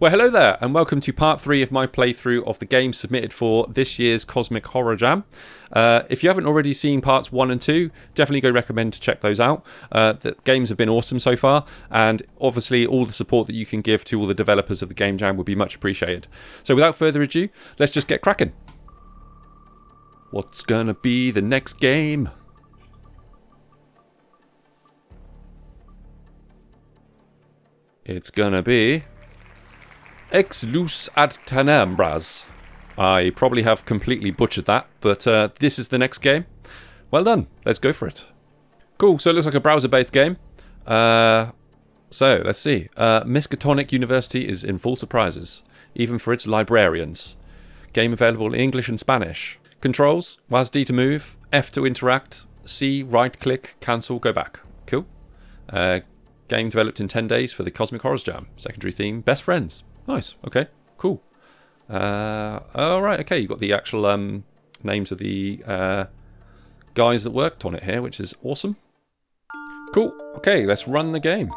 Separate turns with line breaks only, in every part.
Well, hello there, and welcome to part 3 of my playthrough of the game submitted for this year's Cosmic Horror Jam. If you haven't already seen parts 1 and 2, definitely go recommend to check those out. The games have been awesome so far, and obviously all the support that you can give to all the developers of the Game Jam would be much appreciated. So without further ado, let's just get cracking. What's gonna be the next game? It's gonna be Ex Luz ad Tenebras. I probably have completely butchered that, but this is the next game. Well done. Let's go for it. Cool. So it looks like a browser-based game. So let's see. Miskatonic University is in full surprises, even for its librarians. Game available in English and Spanish. Controls: WASD to move, F to interact, C right-click, cancel, go back. Cool. Game developed in 10 days for the Cosmic Horror Jam. Secondary theme: best friends. Nice. Okay. Cool. Alright, okay. You've got the actual names of the guys that worked on it here, which is awesome. Cool. Okay, let's run the game.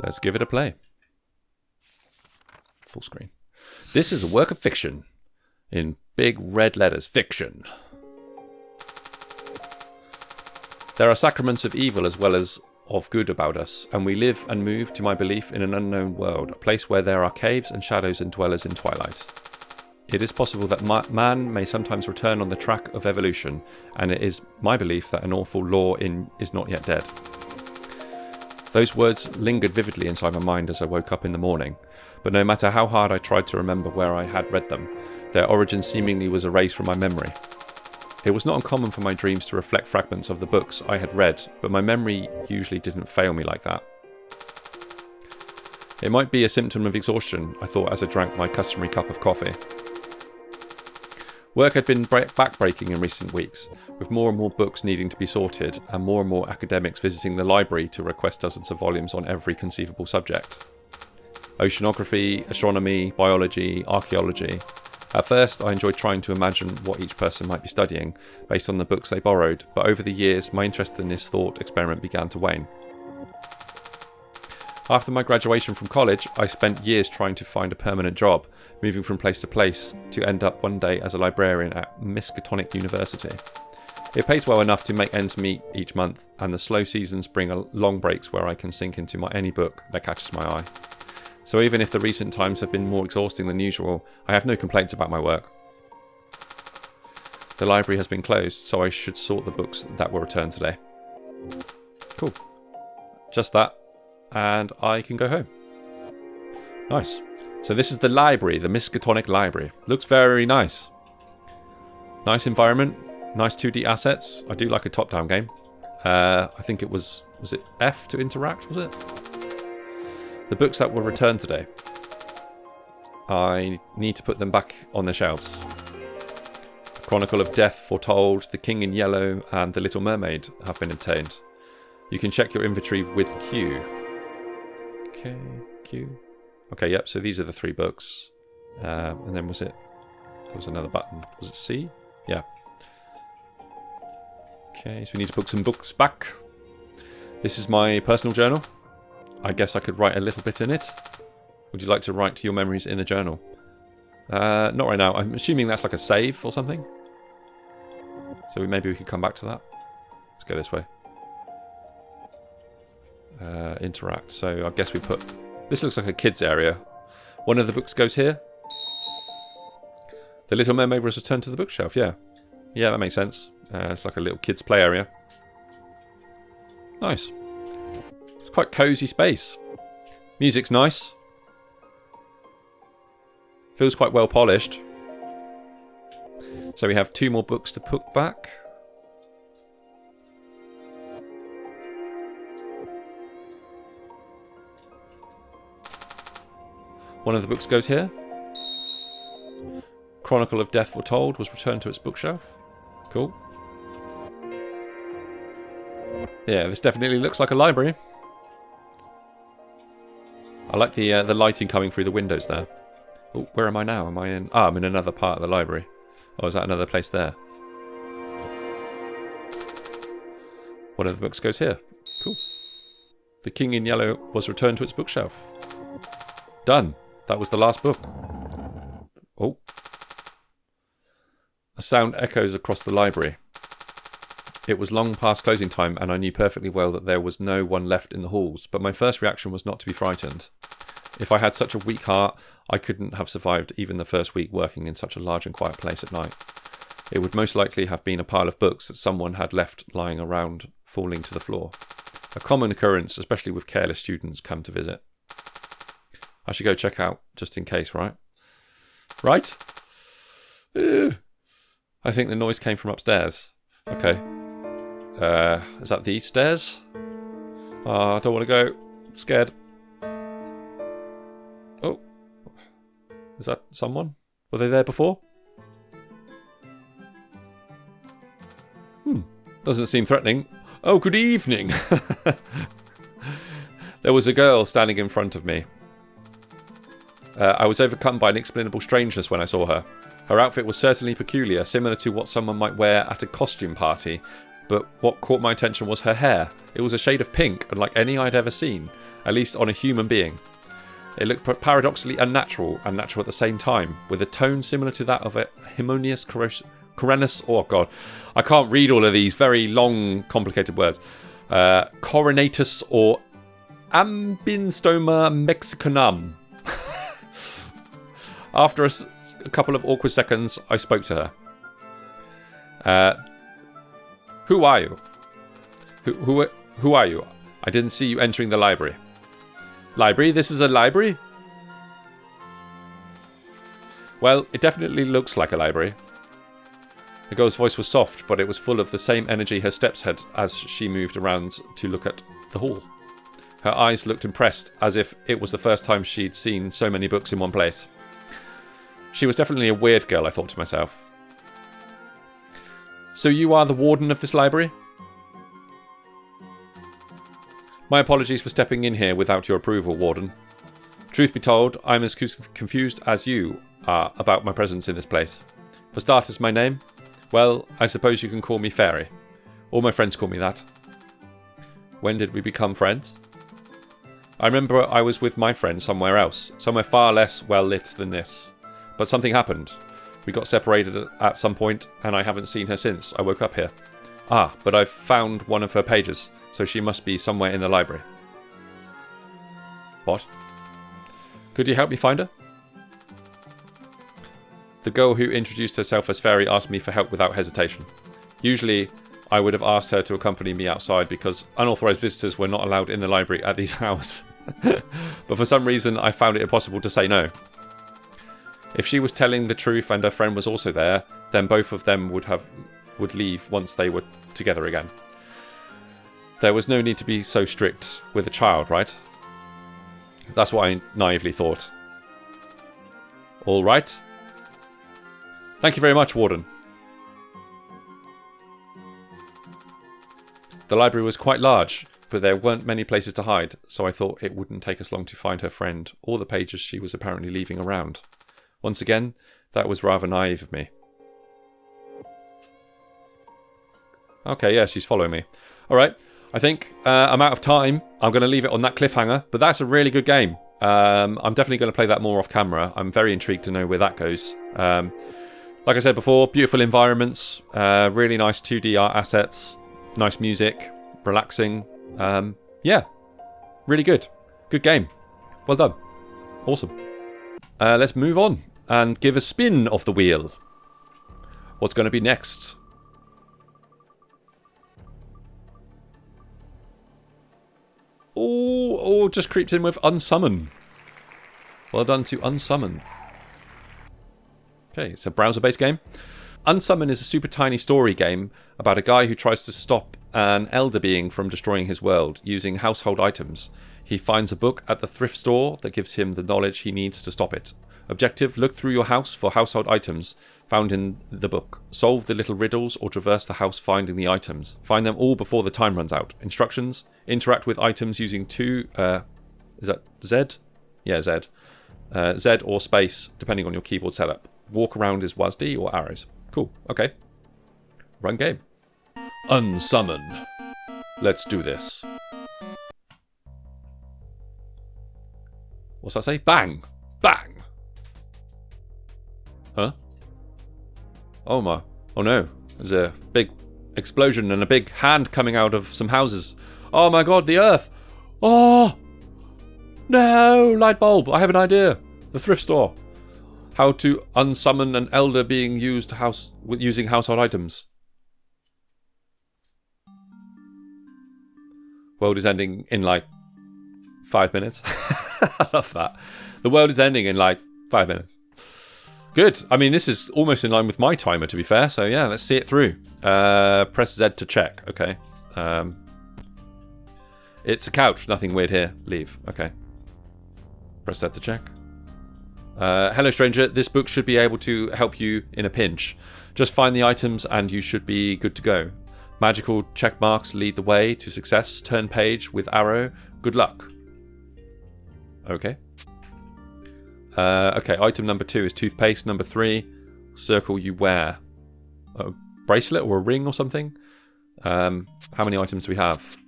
Let's give it a play. Full screen. This is a work of fiction. In big red letters. Fiction. There are sacraments of evil as well as of good about us, and we live and move to my belief in an unknown world, a place where there are caves and shadows and dwellers in twilight. It is possible that man may sometimes return on the track of evolution, and it is my belief that an awful law is not yet dead. Those words lingered vividly inside my mind as I woke up in the morning, but no matter how hard I tried to remember where I had read them, their origin seemingly was erased from my memory. It was not uncommon for my dreams to reflect fragments of the books I had read, but my memory usually didn't fail me like that. It might be a symptom of exhaustion, I thought as I drank my customary cup of coffee. Work had been backbreaking in recent weeks, with more and more books needing to be sorted, and more academics visiting the library to request dozens of volumes on every conceivable subject. Oceanography, astronomy, biology, archaeology. At first, I enjoyed trying to imagine what each person might be studying, based on the books they borrowed, but over the years, my interest in this thought experiment began to wane. After my graduation from college, I spent years trying to find a permanent job, moving from place to place, to end up one day as a librarian at Miskatonic University. It pays well enough to make ends meet each month, and the slow seasons bring long breaks where I can sink into any book that catches my eye. So even if the recent times have been more exhausting than usual, I have no complaints about my work. The library has been closed, so I should sort the books that were returned today. Cool. Just that, and I can go home. Nice. So this is the library, the Miskatonic Library. Looks very nice. Nice environment, nice 2D assets. I do like a top-down game. I think it was it F to interact, was it? The books that were returned today. I need to put them back on the shelves. Chronicle of Death Foretold, The King in Yellow, and The Little Mermaid have been obtained. You can check your inventory with Q. Okay, Q. Okay, yep, so these are the 3 books. And then there was another button. Was it C? Yeah. Okay, so we need to put some books back. This is my personal journal. I guess I could write a little bit in it. Would you like to write to your memories in a journal? Not right now. I'm assuming that's like a save or something. So maybe we could come back to that. Let's go this way. Interact. So I guess we put... This looks like a kids area. One of the books goes here. The Little Mermaid was returned to the bookshelf, yeah. Yeah, that makes sense. It's like a little kids play area. Nice. Quite cosy space. Music's nice. Feels quite well polished. So we have 2 more books to put back. One of the books goes here. Chronicle of Death Foretold was returned to its bookshelf. Cool. Yeah, this definitely looks like a library. I like the lighting coming through the windows there. Oh, where am I now? Am I in... Ah, I'm in another part of the library. Or is that another place there? One of the books goes here. Cool. The King in Yellow was returned to its bookshelf. Done. That was the last book. Oh. A sound echoes across the library. It was long past closing time, and I knew perfectly well that there was no one left in the halls, but my first reaction was not to be frightened. If I had such a weak heart, I couldn't have survived even the first week working in such a large and quiet place at night. It would most likely have been a pile of books that someone had left lying around, falling to the floor. A common occurrence, especially with careless students come to visit. I should go check out, just in case, right? Right? I think the noise came from upstairs. Okay. Is that the stairs? I don't want to go. I'm scared. Oh. Is that someone? Were they there before? Doesn't seem threatening. Oh, good evening. There was a girl standing in front of me. I was overcome by inexplicable strangeness when I saw her. Her outfit was certainly peculiar, similar to what someone might wear at a costume party, but what caught my attention was her hair. It was a shade of pink, unlike any I'd ever seen, at least on a human being. It looked paradoxically unnatural and natural at the same time, with a tone similar to that of a Himonius Coronus. Oh god, I can't read all of these very long, complicated words. Coronatus or Ambinstoma mexicanum. After a couple of awkward seconds, I spoke to her. Who are you? Who are you? I didn't see you entering the library. Library? This is a library? Well, it definitely looks like a library. The girl's voice was soft, but it was full of the same energy her steps had as she moved around to look at the hall. Her eyes looked impressed, as if it was the first time she'd seen so many books in one place. She was definitely a weird girl, I thought to myself. So you are the warden of this library? My apologies for stepping in here without your approval, warden. Truth be told, I'm as confused as you are about my presence in this place. For starters, my name? Well, I suppose you can call me Fairy. All my friends call me that. When did we become friends? I remember I was with my friend somewhere else, somewhere far less well lit than this. But something happened. We got separated at some point, and I haven't seen her since I woke up here. Ah, but I've found one of her pages, so she must be somewhere in the library. What? Could you help me find her? The girl who introduced herself as Fairy asked me for help without hesitation. Usually, I would have asked her to accompany me outside because unauthorized visitors were not allowed in the library at these hours. But for some reason, I found it impossible to say no. If she was telling the truth and her friend was also there, then both of them would leave once they were together again. There was no need to be so strict with a child, right? That's what I naively thought. All right. Thank you very much, Warden. The library was quite large, but there weren't many places to hide, so I thought it wouldn't take us long to find her friend or the pages she was apparently leaving around. Once again, that was rather naive of me. Okay, yeah, she's following me. Alright, I think I'm out of time. I'm going to leave it on that cliffhanger, but that's a really good game. I'm definitely going to play that more off camera. I'm very intrigued to know where that goes. Like I said before, beautiful environments, really nice 2D art assets, nice music, relaxing. Yeah, really good. Good game. Well done. Awesome. Let's move on and give a spin of the wheel. What's going to be next? Oh, just creeps in with Unsummon. Well done to Unsummon. Okay, it's a browser-based game. Unsummon is a super tiny story game about a guy who tries to stop an elder being from destroying his world using household items. He finds a book at the thrift store that gives him the knowledge he needs to stop it. Objective, look through your house for household items found in the book. Solve the little riddles or traverse the house finding the items. Find them all before the time runs out. Instructions, interact with items using is that Z? Yeah, Z. Z or space, depending on your keyboard setup. Walk around is WASD or arrows. Cool, okay. Run game. Unsummon. Let's do this. What's that say? Bang! Bang! Huh? Oh my. Oh no. There's a big explosion and a big hand coming out of some houses. Oh my god, the earth! Oh! No! Light bulb! I have an idea. The thrift store. How to unsummon an elder being used using household items. World is ending in like 5 minutes. I love that. The world is ending in like 5 minutes. Good. I mean, this is almost in line with my timer, to be fair. So yeah, let's see it through. Press Z to check. Okay. It's a couch. Nothing weird here. Leave. Okay. Press Z to check. Hello, stranger. This book should be able to help you in a pinch. Just find the items and you should be good to go. Magical check marks lead the way to success. Turn page with arrow. Good luck. Okay. Okay, item number 2 is toothpaste. Number 3, circle you wear. A bracelet or a ring or something? How many items do we have?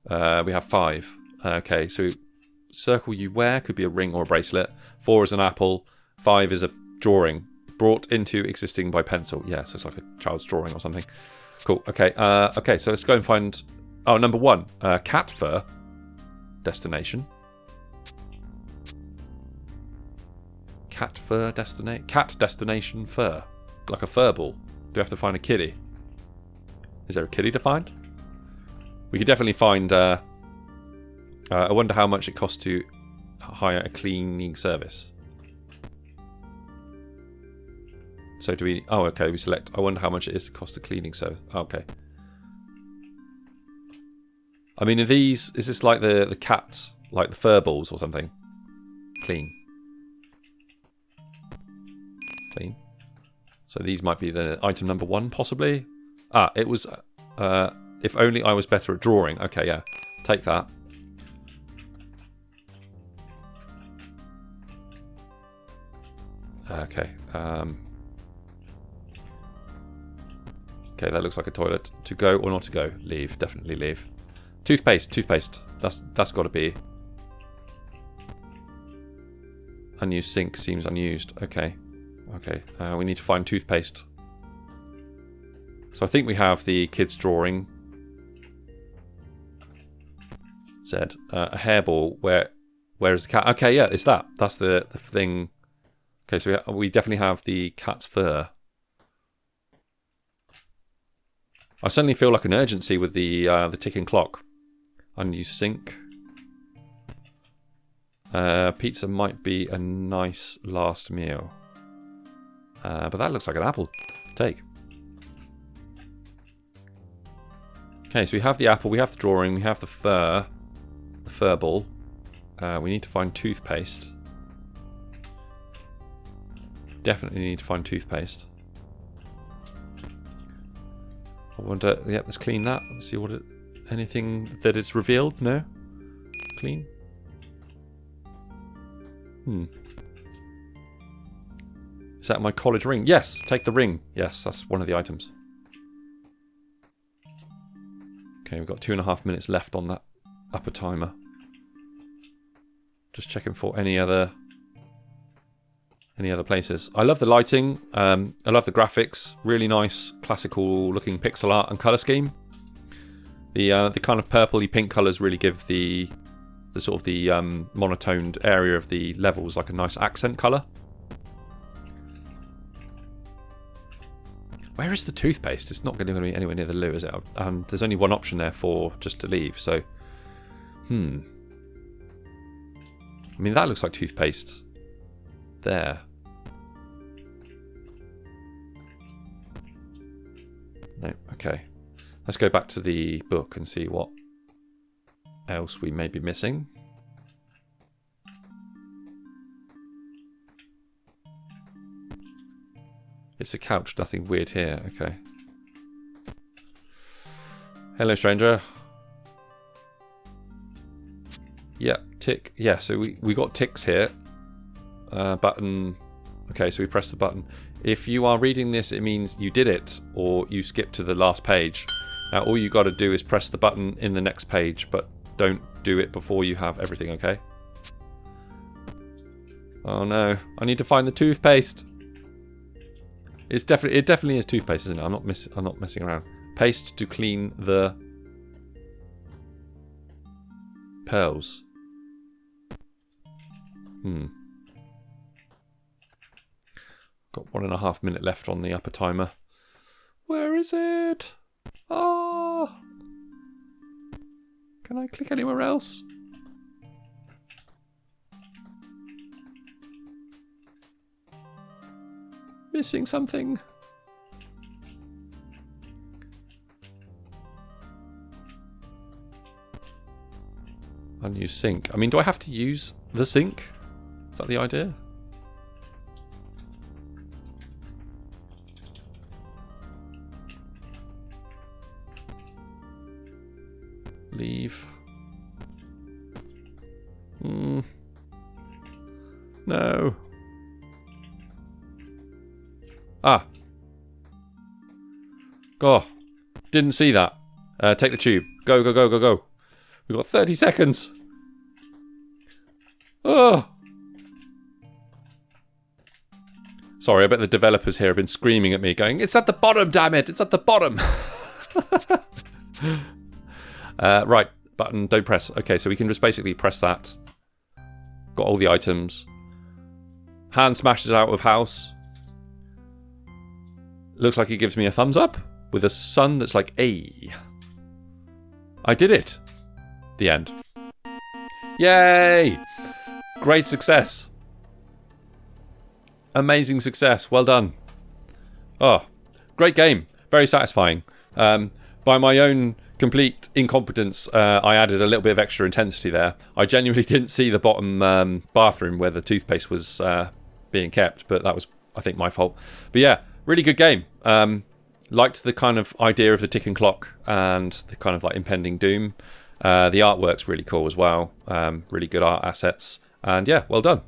We have 5. Okay, so circle you wear could be a ring or a bracelet. 4 is an apple. 5 is a drawing. Brought into existing by pencil. Yeah, so it's like a child's drawing or something. Cool. Okay. Okay, so let's go and find... Oh, number 1. Cat fur. Destination. Cat fur destination. Cat destination fur. Like a fur ball. Do we have to find a kitty? Is there a kitty to find? We could definitely find... I wonder how much it costs to hire a cleaning service. So do we... Oh, okay, we select... I wonder how much it is to cost a cleaning service. Oh, okay. I mean, are these... Is this like the cats? Like the fur balls or something? Clean. Clean. So these might be the item number 1, possibly? Ah, it was... if only I was better at drawing. Okay, yeah. Take that. Okay. Okay, that looks like a toilet. To go or not to go? Leave. Definitely leave. Toothpaste. Toothpaste. That's got to be. Unused sink seems unused. Okay. Okay. We need to find toothpaste. So I think we have the kid's drawing. Said a hairball. Where is the cat? Okay, yeah, it's that. That's the thing. Okay, so we definitely have the cat's fur. I suddenly feel like an urgency with the ticking clock. Unused sink. Pizza might be a nice last meal. But that looks like an apple. Take. Okay, so we have the apple, we have the drawing, we have the fur ball. We need to find toothpaste. Definitely need to find toothpaste. I wonder... Yeah, let's clean that. Let's see what it... Anything that it's revealed? No? Clean? Is that my college ring? Yes! Take the ring. Yes, that's one of the items. Okay, we've got 2.5 minutes left on that upper timer. Just checking for any other places. I love the lighting. I love the graphics. Really nice, classical looking pixel art and color scheme. The kind of purpley pink colors really give the sort of the monotoned area of the levels like a nice accent color. Where is the toothpaste? It's not going to be anywhere near the loo, is it? And there's only one option there for just to leave. So, I mean, that looks like toothpaste. There. No, okay. Let's go back to the book and see what else we may be missing. It's a couch, nothing weird here. Okay. Hello, stranger. Yeah, tick. Yeah, so we got ticks here. Button. Okay, so we press the button. If you are reading this, it means you did it, or you skipped to the last page. Now, all you got to do is press the button in the next page, but don't do it before you have everything, okay? Oh no, I need to find the toothpaste. It definitely is toothpaste, isn't it? I'm not messing around. Paste to clean the pearls. Got 1.5 minutes left on the upper timer. Where is it? Ah! Can I click anywhere else? Missing something. Unused sink. I mean, do I have to use the sink? Is that the idea? Leave. No. Ah. Oh. Didn't see that. Take the tube. Go, go, go, go, go. We've got 30 seconds. Oh. Sorry, I bet the developers here have been screaming at me going, it's at the bottom, damn it. It's at the bottom. Right. Button, don't press. Okay, so we can just basically press that. Got all the items. Hand smashes out of house. Looks like it gives me a thumbs up with a sun that's like, A. I did it. The end. Yay! Great success. Amazing success. Well done. Oh, great game. Very satisfying. By my own complete incompetence, I added a little bit of extra intensity there. I genuinely didn't see the bottom bathroom where the toothpaste was being kept, but that was, I think, my fault. But yeah, really good game. Liked the kind of idea of the ticking clock and the kind of like impending doom. The artwork's really cool as well. Really good art assets. And yeah, well done.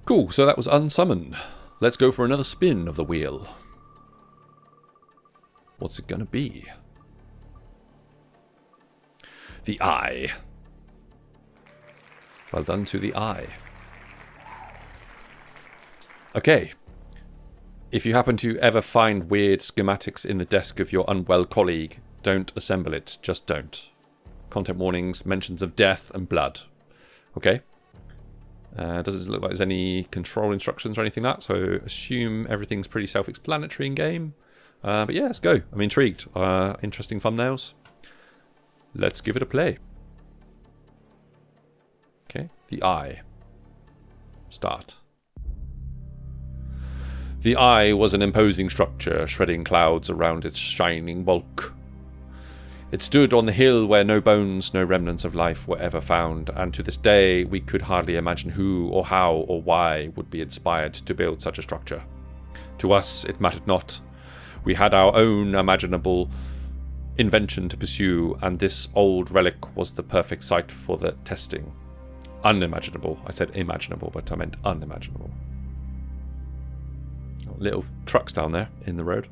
Cool, so that was Unsummoned. Let's go for another spin of the wheel. What's it gonna be? The Eye. Well done to the Eye. Okay. If you happen to ever find weird schematics in the desk of your unwell colleague, don't assemble it. Just don't. Content warnings, mentions of death and blood. Okay. Doesn't look like there's any control instructions or anything like that, so assume everything's pretty self-explanatory in game. But yeah, let's go. I'm intrigued. Interesting thumbnails. Let's give it a play. Okay, the Eye. Start. The Eye was an imposing structure, shredding clouds around its shining bulk. It stood on the hill where no bones, no remnants of life were ever found, and to this day we could hardly imagine who or how or why would be inspired to build such a structure. To us, it mattered not. We had our own imaginable invention to pursue, and this old relic was the perfect site for the testing. Unimaginable. I said imaginable, but I meant unimaginable. Little trucks down there in the road.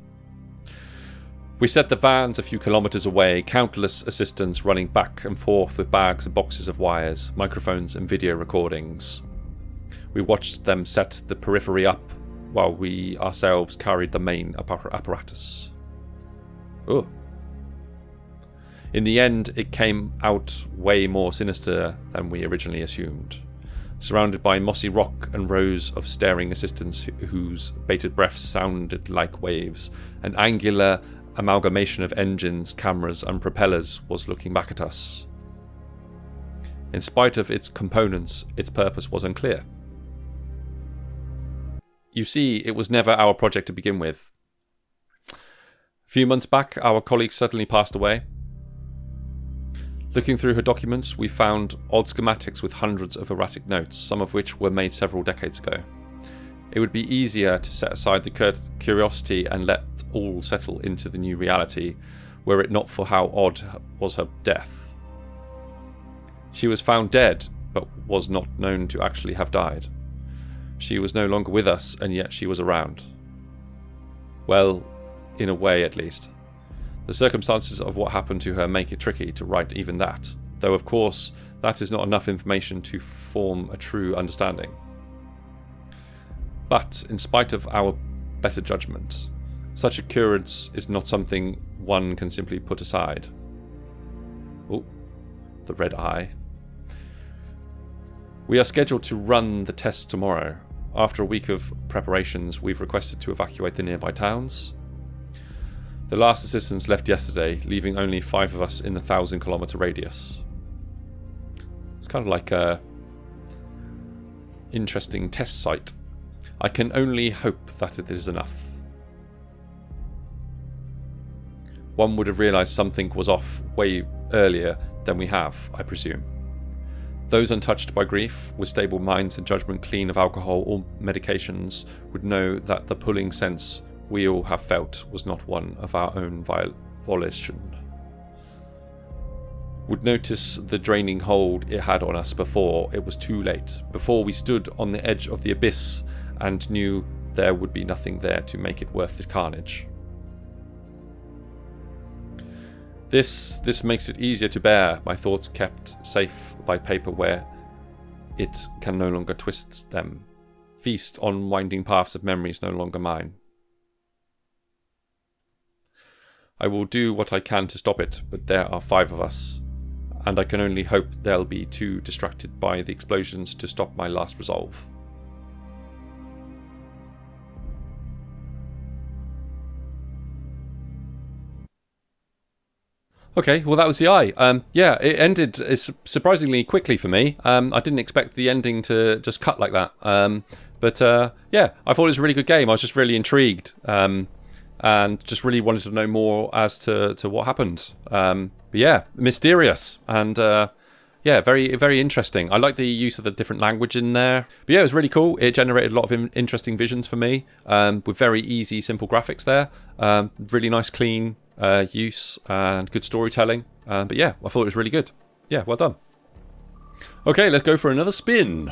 We set the vans a few kilometres away, countless assistants running back and forth with bags and boxes of wires, microphones and video recordings. We watched them set the periphery up while we ourselves carried the main apparatus. Oh. In the end, it came out way more sinister than we originally assumed. Surrounded by mossy rock and rows of staring assistants whose bated breaths sounded like waves, an angular amalgamation of engines, cameras and propellers was looking back at us. In spite of its components, its purpose was unclear. You see, it was never our project to begin with. A few months back, our colleague suddenly passed away. Looking through her documents, we found odd schematics with hundreds of erratic notes, some of which were made several decades ago. It would be easier to set aside the curiosity and let all settle into the new reality, were it not for how odd was her death. She was found dead, but was not known to actually have died. She was no longer with us, and yet she was around. Well, in a way at least. The circumstances of what happened to her make it tricky to write even that, though of course that is not enough information to form a true understanding. But in spite of our better judgment, such occurrence is not something one can simply put aside. Oh, the red eye. We are scheduled to run the test tomorrow. After a week of preparations, we've requested to evacuate the nearby towns. The last assistants left yesterday, leaving only 5 of us in the 1,000-kilometer radius. It's kind of like a interesting test site. I can only hope that it is enough. One would have realised something was off way earlier than we have, I presume. Those untouched by grief, with stable minds and judgment clean of alcohol or medications, would know that the pulling sense we all have felt was not one of our own volition. Would notice the draining hold it had on us before it was too late, before we stood on the edge of the abyss and knew there would be nothing there to make it worth the carnage. This makes it easier to bear, my thoughts kept safe by paper where it can no longer twist them. Feast on winding paths of memories no longer mine. I will do what I can to stop it, but there are 5 of us, and I can only hope they'll be too distracted by the explosions to stop my last resolve. Okay, well that was the eye. Yeah, it ended surprisingly quickly for me. I didn't expect the ending to just cut like that. But yeah, I thought it was a really good game. I was just really intrigued and just really wanted to know more as to what happened. But yeah, mysterious and yeah, very, very interesting. I like the use of the different language in there. But yeah, it was really cool. It generated a lot of interesting visions for me with very easy, simple graphics there. Really nice, clean use and good storytelling. But yeah, I thought it was really good. Yeah, well done. Okay, let's go for another spin.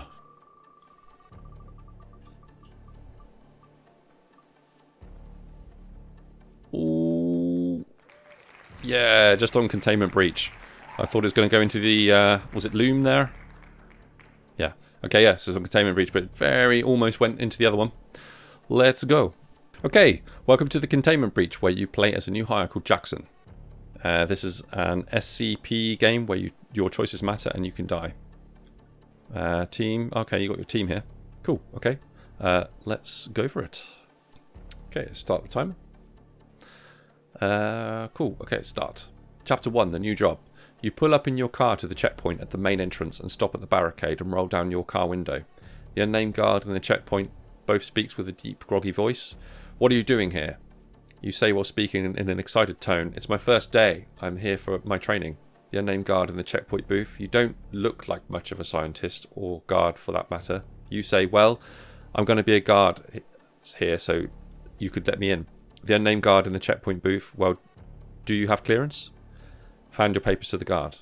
Ooh. Yeah, just on containment breach. I thought it was going to go into the, was it loom there? Yeah. Okay, yeah, so it's on containment breach, but very almost went into the other one. Let's go. Okay, welcome to the containment breach, where you play as a new hire called Jackson. This is an SCP game where your choices matter and you can die. Team, okay, you got your team here. Cool, okay. Let's go for it. Okay, start the timer. Cool, okay, start. Chapter 1, the new job. You pull up in your car to the checkpoint at the main entrance and stop at the barricade and roll down your car window. The unnamed guard and the checkpoint both speaks with a deep, groggy voice. What are you doing here? You say while speaking in an excited tone. It's my first day. I'm here for my training. The unnamed guard in the checkpoint booth. You don't look like much of a scientist, or guard for that matter. You say, well, I'm going to be a guard here, so you could let me in. The unnamed guard in the checkpoint booth. Well, do you have clearance? Hand your papers to the guard.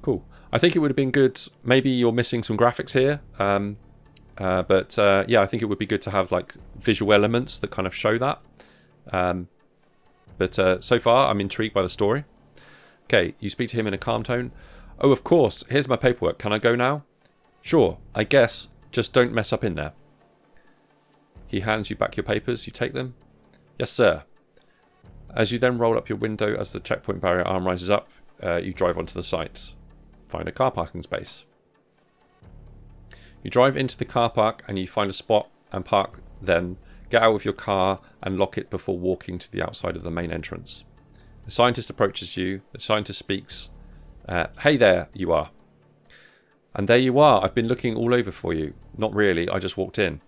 Cool. I think it would have been good. Maybe you're missing some graphics here. But yeah, I think it would be good to have like visual elements that kind of show that. But so far, I'm intrigued by the story. Okay, you speak to him in a calm tone. Oh, of course. Here's my paperwork. Can I go now? Sure, I guess. Just don't mess up in there. He hands you back your papers. You take them. Yes, sir. As you then roll up your window as the checkpoint barrier arm rises up, you drive onto the site. Find a car parking space. You drive into the car park and you find a spot and park, then get out of your car and lock it before walking to the outside of the main entrance. The scientist approaches you. The scientist speaks. Hey there, you are. And there you are. I've been looking all over for you. Not really, I just walked in.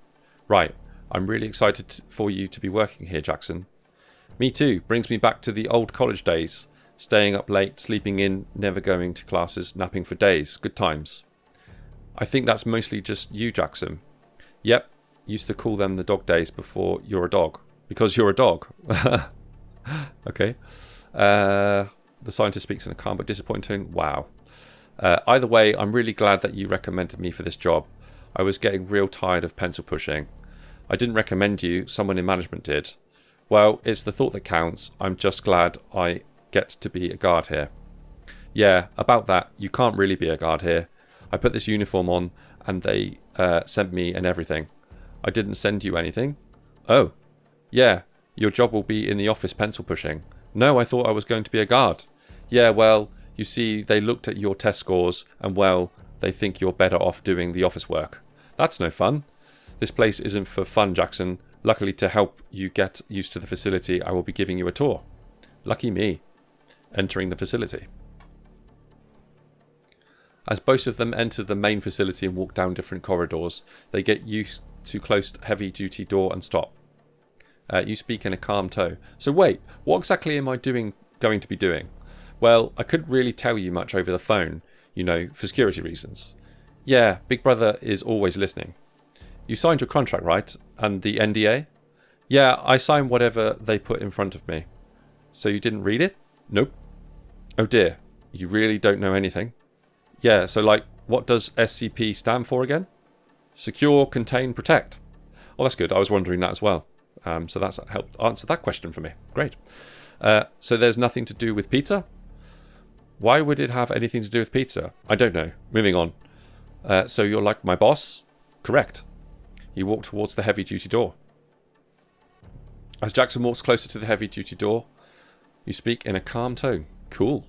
Right, I'm really excited for you to be working here, Jackson. Me too. Brings me back to the old college days. Staying up late, sleeping in, never going to classes, napping for days. Good times. I think that's mostly just you, Jackson. Yep, used to call them the dog days before you're a dog. Because you're a dog. Okay. The scientist speaks in a calm but disappointed tone. Wow. Either way, I'm really glad that you recommended me for this job. I was getting real tired of pencil pushing. I didn't recommend you, someone in management did. Well, it's the thought that counts. I'm just glad I get to be a guard here. Yeah, about that, you can't really be a guard here. I put this uniform on and they sent me and everything. I didn't send you anything. Oh, yeah, your job will be in the office pencil pushing. No, I thought I was going to be a guard. Yeah, well, you see, they looked at your test scores and, well, they think you're better off doing the office work. That's no fun. This place isn't for fun, Jackson. Luckily, to help you get used to the facility, I will be giving you a tour. Lucky me. Entering the facility. As both of them enter the main facility and walk down different corridors, they get used to closed heavy-duty door and stop. You speak in a calm tone. So wait, what exactly am I going to be doing? Well, I couldn't really tell you much over the phone, you know, for security reasons. Yeah, Big Brother is always listening. You signed your contract, right? And the NDA? Yeah, I signed whatever they put in front of me. So you didn't read it? Nope. Oh dear, you really don't know anything? Yeah, so like, what does SCP stand for again? Secure, Contain, Protect. Oh, that's good. I was wondering that as well. So that's helped answer that question for me. Great. So there's nothing to do with pizza? Why would it have anything to do with pizza? I don't know. Moving on. So you're like my boss? Correct. You walk towards the heavy-duty door. As Jackson walks closer to the heavy-duty door, you speak in a calm tone. Cool.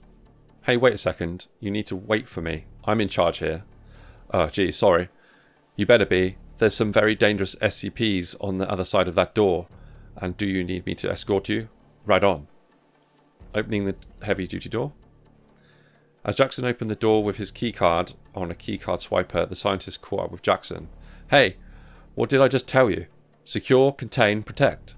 Hey, wait a second. You need to wait for me. I'm in charge here. Oh, gee, sorry. You better be. There's some very dangerous SCPs on the other side of that door. And do you need me to escort you? Right on. Opening the heavy-duty door. As Jackson opened the door with his keycard on a keycard swiper, the scientist caught up with Jackson. Hey, what did I just tell you? Secure, Contain, Protect.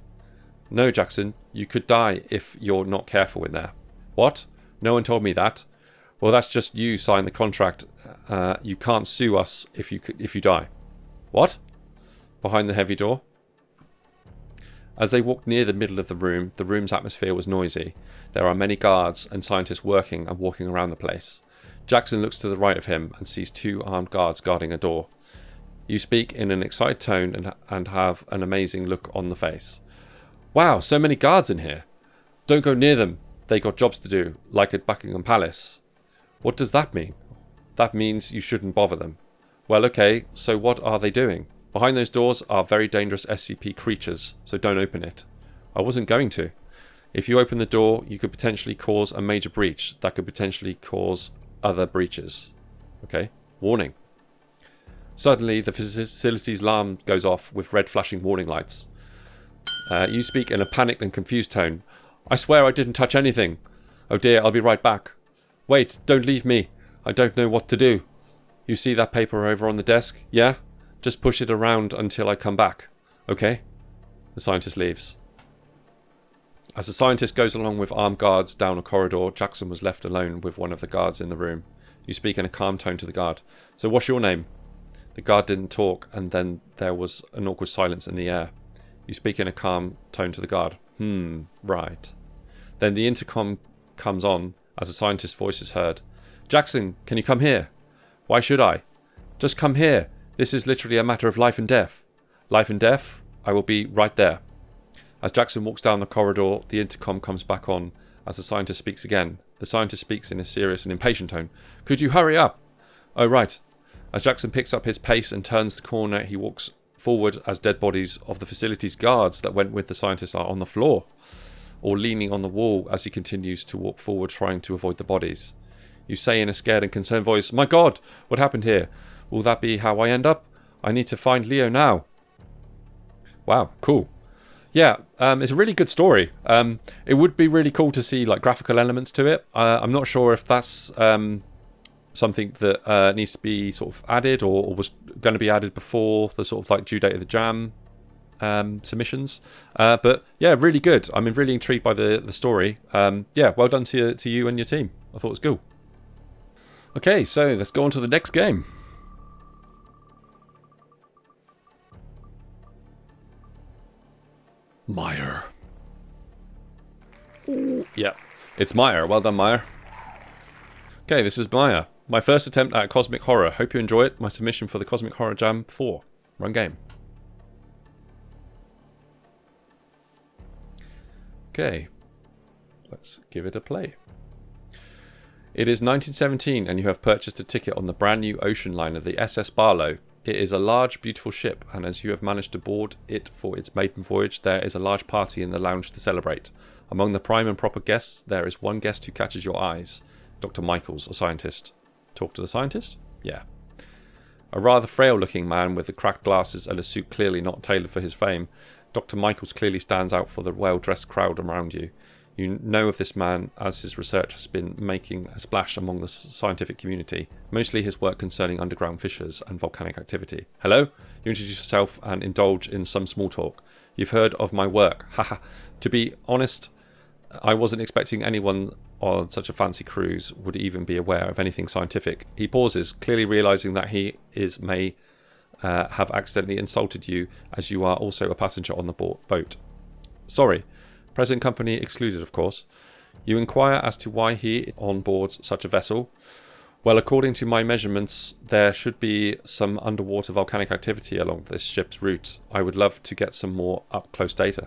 No, Jackson, you could die if you're not careful in there. What? No one told me that. Well, that's just you signed the contract. You can't sue us if you die. What? Behind the heavy door. As they walked near the middle of the room's atmosphere was noisy. There are many guards and scientists working and walking around the place. Jackson looks to the right of him and sees 2 armed guards guarding a door. You speak in an excited tone and have an amazing look on the face. Wow, so many guards in here. Don't go near them. They got jobs to do, like at Buckingham Palace. What does that mean? That means you shouldn't bother them. Well, okay, so what are they doing? Behind those doors are very dangerous SCP creatures, so don't open it. I wasn't going to. If you open the door, you could potentially cause a major breach that could potentially cause other breaches. Okay? Warning. Suddenly, the facility's alarm goes off with red flashing warning lights. You speak in a panicked and confused tone. I swear I didn't touch anything. Oh dear, I'll be right back. Wait, don't leave me. I don't know what to do. You see that paper over on the desk? Yeah? Just push it around until I come back. Okay? The scientist leaves. As the scientist goes along with armed guards down a corridor, Jackson was left alone with one of the guards in the room. You speak in a calm tone to the guard. So what's your name? The guard didn't talk, and then there was an awkward silence in the air. You speak in a calm tone to the guard. Right. Then the intercom comes on as a scientist's voice is heard. Jackson, can you come here? Why should I? Just come here. This is literally a matter of life and death. Life and death? I will be right there. As Jackson walks down the corridor, the intercom comes back on as the scientist speaks again. The scientist speaks in a serious and impatient tone. Could you hurry up? Oh, right. As Jackson picks up his pace and turns the corner, he walks forward as dead bodies of the facility's guards that went with the scientist are on the floor, or leaning on the wall as he continues to walk forward trying to avoid the bodies. You say in a scared and concerned voice, My God, what happened here? Will that be how I end up? I need to find Leo now. Wow, cool. Yeah, it's a really good story. It would be really cool to see like graphical elements to it. I'm not sure if that's something that needs to be sort of added or was going to be added before the sort of like due date of the jam submissions. But yeah, really good. I'm really intrigued by the story. Yeah, well done to you and your team. I thought it was cool. Okay, so let's go on to the next game. Meyer. Ooh. Yeah, it's Meyer. Well done, Meyer. Okay, this is Meyer. My first attempt at cosmic horror. Hope you enjoy it. My submission for the Cosmic Horror Jam 4. Run game. Okay, let's give it a play. It is 1917 and you have purchased a ticket on the brand new ocean liner, the SS Barlow. It is a large, beautiful ship, and as you have managed to board it for its maiden voyage, there is a large party in the lounge to celebrate. Among the prime and proper guests, there is one guest who catches your eyes. Dr. Michaels, a scientist. Talk to the scientist? Yeah. A rather frail-looking man with the cracked glasses and a suit clearly not tailored for his fame, Dr. Michaels clearly stands out for the well-dressed crowd around you. You know of this man as his research has been making a splash among the scientific community, mostly his work concerning underground fissures and volcanic activity. Hello? You introduce yourself and indulge in some small talk. You've heard of my work. Haha. To be honest, I wasn't expecting anyone on such a fancy cruise would even be aware of anything scientific. He pauses, clearly realising that he may have accidentally insulted you, as you are also a passenger on the boat. Sorry. Present company excluded, of course. You inquire as to why he is on board such a vessel. Well, according to my measurements, there should be some underwater volcanic activity along this ship's route. I would love to get some more up-close data.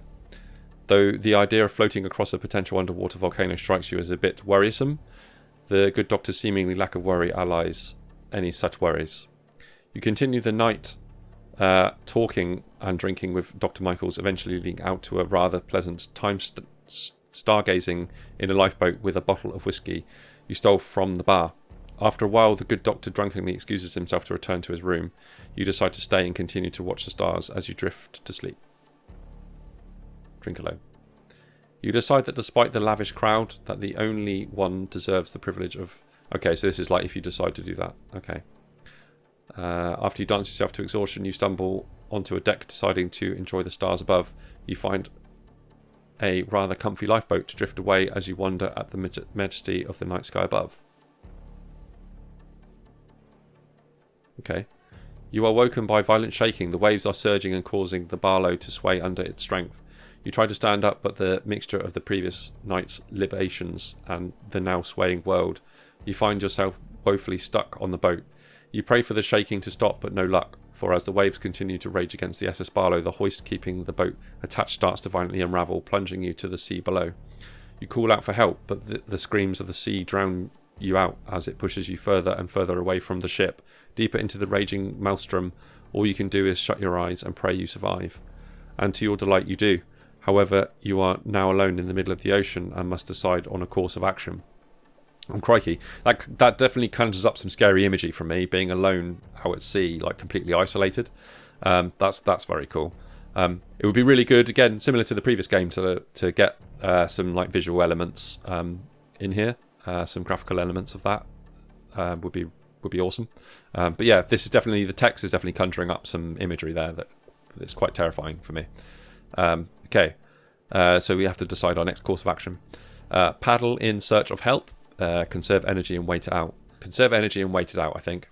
Though the idea of floating across a potential underwater volcano strikes you as a bit worrisome, the good doctor's seemingly lack of worry allies any such worries. You continue the night talking and drinking with Dr. Michaels, eventually leading out to a rather pleasant time stargazing in a lifeboat with a bottle of whiskey you stole from the bar. After a while, the good doctor drunkenly excuses himself to return to his room. You decide to stay and continue to watch the stars as you drift to sleep. Drink alone. You decide that despite the lavish crowd, that the only one deserves the privilege of... Okay, so this is like if you decide to do that. Okay. After you dance yourself to exhaustion, you stumble onto a deck, deciding to enjoy the stars above. You find a rather comfy lifeboat to drift away as you wonder at the majesty of the night sky above. Okay. You are woken by violent shaking. The waves are surging and causing the barlow to sway under its strength. You try to stand up, but the mixture of the previous night's libations and the now swaying world, you find yourself woefully stuck on the boat. You pray for the shaking to stop, but no luck, for as the waves continue to rage against the SS Barlow, the hoist keeping the boat attached starts to violently unravel, plunging you to the sea below. You call out for help, but the screams of the sea drown you out as it pushes you further and further away from the ship, deeper into the raging maelstrom. All you can do is shut your eyes and pray you survive. And to your delight you do. However, you are now alone in the middle of the ocean and must decide on a course of action. Oh, crikey. That definitely conjures up some scary imagery from me, being alone out at sea, like completely isolated. That's very cool. It would be really good, again, similar to the previous game, to get some like visual elements in here. Some graphical elements of that would be awesome. But yeah, this is definitely, the text is definitely conjuring up some imagery there that's quite terrifying for me. Okay, so we have to decide our next course of action. Paddle in search of help. Conserve energy and wait it out. Conserve energy and wait it out, I think.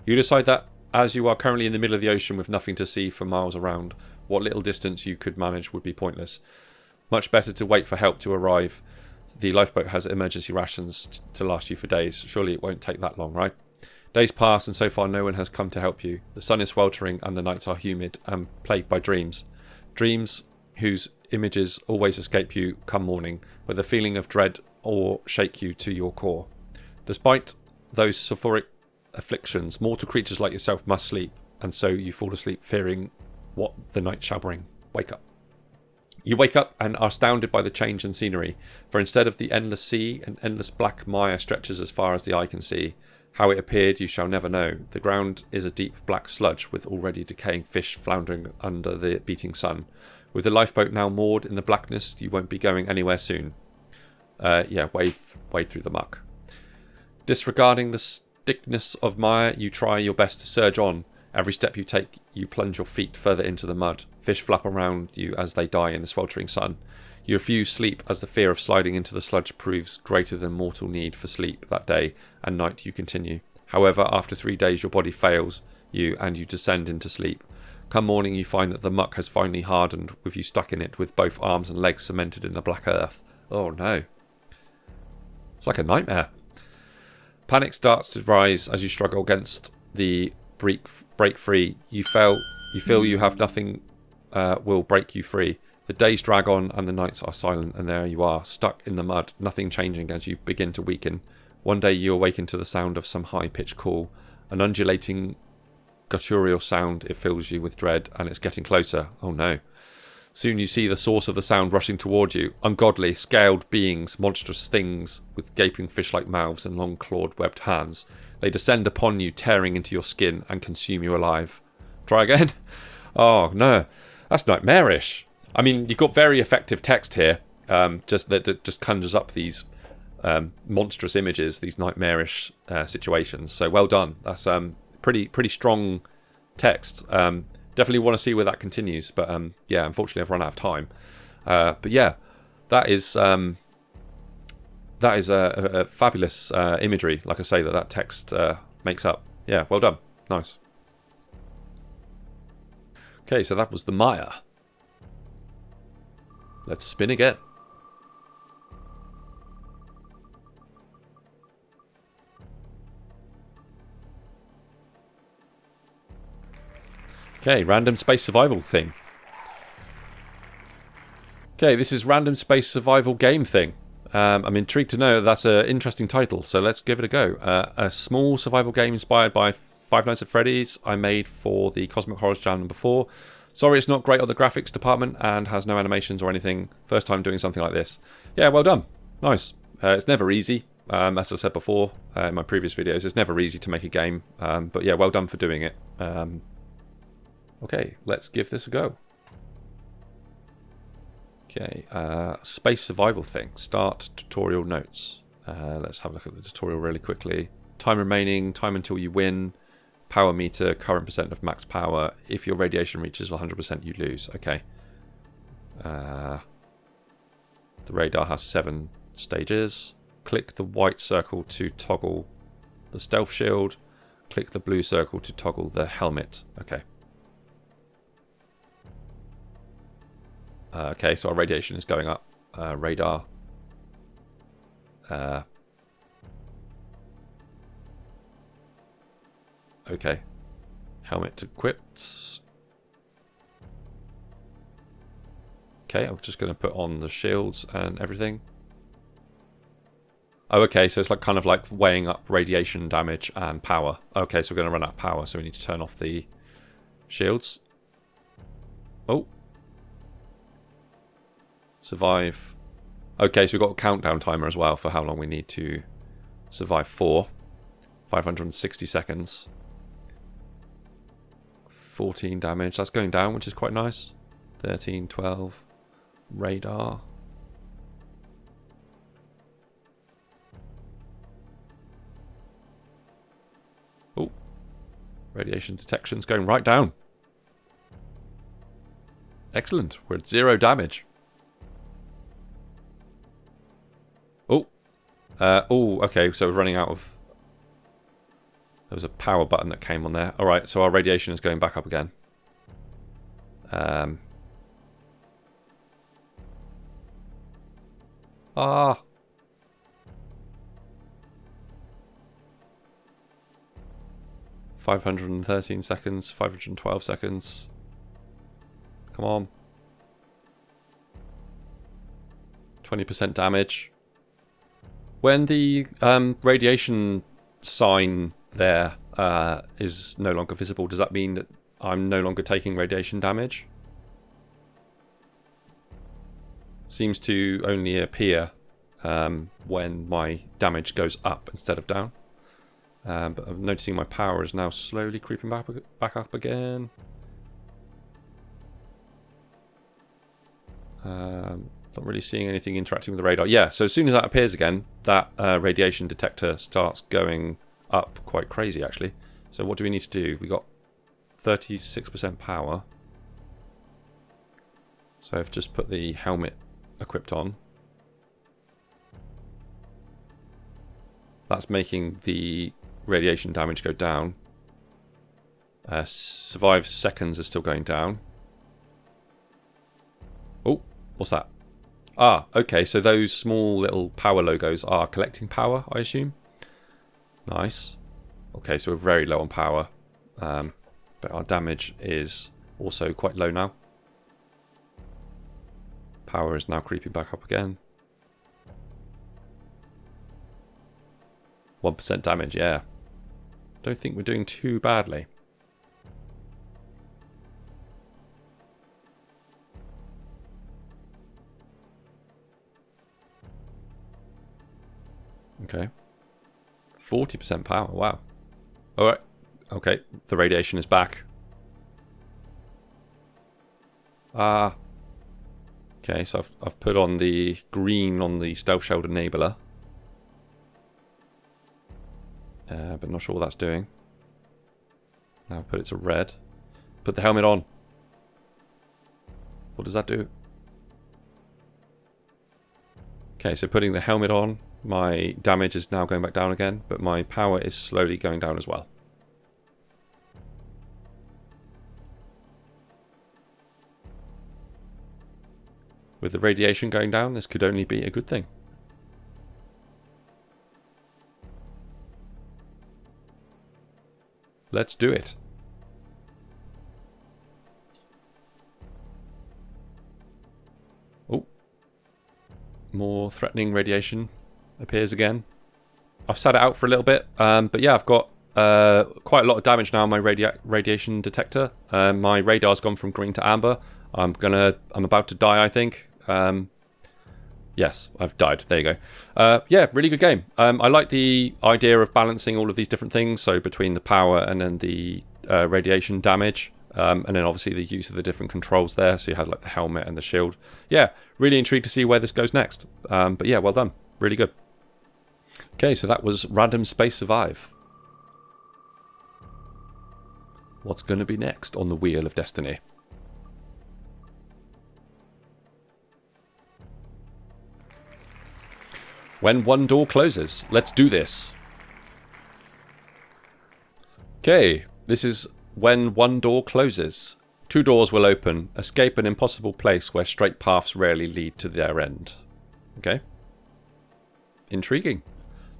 You decide that as you are currently in the middle of the ocean with nothing to see for miles around, what little distance you could manage would be pointless. Much better to wait for help to arrive. The lifeboat has emergency rations to last you for days. Surely it won't take that long, right? Days pass and so far no one has come to help you. The sun is sweltering and the nights are humid and plagued by dreams. Dreams whose images always escape you come morning, but the feeling of dread or shake you to your core. Despite those soporific afflictions, mortal creatures like yourself must sleep, and so you fall asleep fearing what the night shall bring. Wake up. You wake up and are astounded by the change in scenery, for instead of the endless sea, an endless black mire stretches as far as the eye can see. How it appeared you shall never know. The ground is a deep black sludge with already decaying fish floundering under the beating sun. With the lifeboat now moored in the blackness, you won't be going anywhere soon. Wade through the muck. Disregarding the thickness of mire, you try your best to surge on. Every step you take, you plunge your feet further into the mud. Fish flap around you as they die in the sweltering sun. You refuse sleep as the fear of sliding into the sludge proves greater than mortal need for sleep that day, and night you continue. However, after 3 days your body fails you and you descend into sleep. Come morning you find that the muck has finally hardened, with you stuck in it with both arms and legs cemented in the black earth. Oh no. It's like a nightmare. Panic starts to rise as you struggle against the break free. You feel you have nothing will break you free. The days drag on and the nights are silent, and there you are, stuck in the mud, nothing changing as you begin to weaken. One day you awaken to the sound of some high-pitched call, an undulating guttural sound. It fills you with dread, and it's getting closer. Oh no. Soon you see the source of the sound rushing toward you. Ungodly, scaled beings, monstrous things with gaping fish-like mouths and long clawed webbed hands. They descend upon you, tearing into your skin and consume you alive. Try again? Oh no, that's nightmarish. I mean, you've got very effective text here, just that just conjures up these monstrous images, these nightmarish situations. So well done. That's pretty strong text. Definitely want to see where that continues, but yeah, unfortunately I've run out of time. But yeah, that is a fabulous imagery, like I say, that text makes up. Yeah, well done. Nice. Okay, so that was the Maya. Let's spin again. Okay, random space survival thing. Okay, this is random space survival game thing. I'm intrigued to know that's an interesting title, so let's give it a go. A small survival game inspired by Five Nights at Freddy's I made for the Cosmic Horrors Jam before. Sorry it's not great on the graphics department and has no animations or anything. First time doing something like this. Yeah, well done. Nice. It's never easy. As I said before in my previous videos, it's never easy to make a game. But yeah, well done for doing it. Okay, let's give this a go. Okay, space survival thing. Start tutorial notes. Let's have a look at the tutorial really quickly. Time remaining, time until you win. Power meter, current percent of max power. If your radiation reaches 100%, you lose. Okay. The radar has 7 stages. Click the white circle to toggle the stealth shield. Click the blue circle to toggle the helmet. Okay. Okay, so our radiation is going up. Radar. Okay. Helmet equipped. Okay, I'm just going to put on the shields and everything. Oh, okay, so it's like kind of like weighing up radiation damage and power. Okay, so we're going to run out of power, so we need to turn off the shields. Oh. Survive. Okay, so we've got a countdown timer as well for how long we need to survive for. 560 seconds. 14 damage. That's going down, which is quite nice. 13, 12. Radar. Oh. Radiation detection's going right down. Excellent. We're at 0 damage. Oh, okay, so we're running out of... There was a power button that came on there. Alright, so our radiation is going back up again. 513 seconds, 512 seconds. Come on. 20% damage. When the radiation sign there is no longer visible, does that mean that I'm no longer taking radiation damage? Seems to only appear when my damage goes up instead of down. But I'm noticing my power is now slowly creeping back up again. Not really seeing anything interacting with the radar. Yeah, so as soon as that appears again, that radiation detector starts going up quite crazy, actually. So what do we need to do? We got 36% power. So I've just put the helmet equipped on. That's making the radiation damage go down. Survive seconds is still going down. Oh, what's that? Ah, okay, so those small little power logos are collecting power, I assume. Nice. Okay, so we're very low on power. But our damage is also quite low now. Power is now creeping back up again. 1% damage, yeah. Don't think we're doing too badly. Okay. 40% power, wow. Alright. Okay, the radiation is back. Okay, so I've put on the green on the stealth shield enabler. But not sure what that's doing. Now put it to red. Put the helmet on. What does that do? Okay, so putting the helmet on, my damage is now going back down again, but my power is slowly going down as well. With the radiation going down, this could only be a good thing. Let's do it. Oh. More threatening radiation appears again. I've sat it out for a little bit, but yeah, I've got quite a lot of damage now on my radiation detector. My radar's gone from green to amber. I'm about to die, I think. Yes, I've died. There you go. Yeah, really good game. I like the idea of balancing all of these different things. So between the power and then the radiation damage. And then obviously the use of the different controls there. So you had like the helmet and the shield. Yeah, really intrigued to see where this goes next. But yeah, well done. Really good. Okay, so that was Random Space Survive. What's going to be next on the Wheel of Destiny? When one door closes. Let's do this. Okay, this is when one door closes. Two doors will open. Escape an impossible place where straight paths rarely lead to their end. Okay. Intriguing.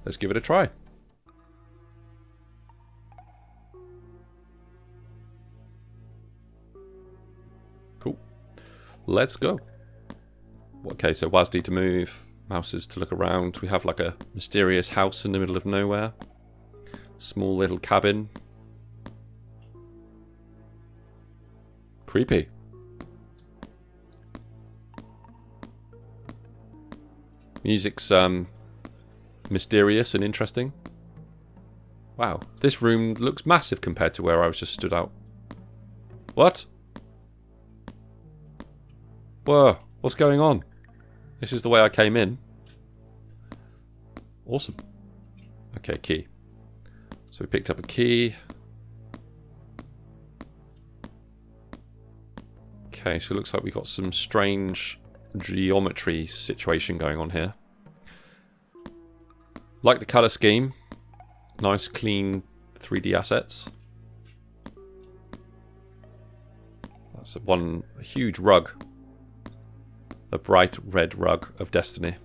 Let's give it a try. Cool. Let's go. Okay, so WASD to move. Mouses to look around. We have like a mysterious house in the middle of nowhere. Small little cabin. Creepy. Music's mysterious and interesting. Wow, this room looks massive compared to where I was just stood out. What? Whoa, what's going on? This is the way I came in. Awesome. Okay, key. So we picked up a key. Okay, so it looks like we got some strange geometry situation going on here. Like the colour scheme. Nice, clean 3D assets. That's a huge rug. A bright red rug of destiny.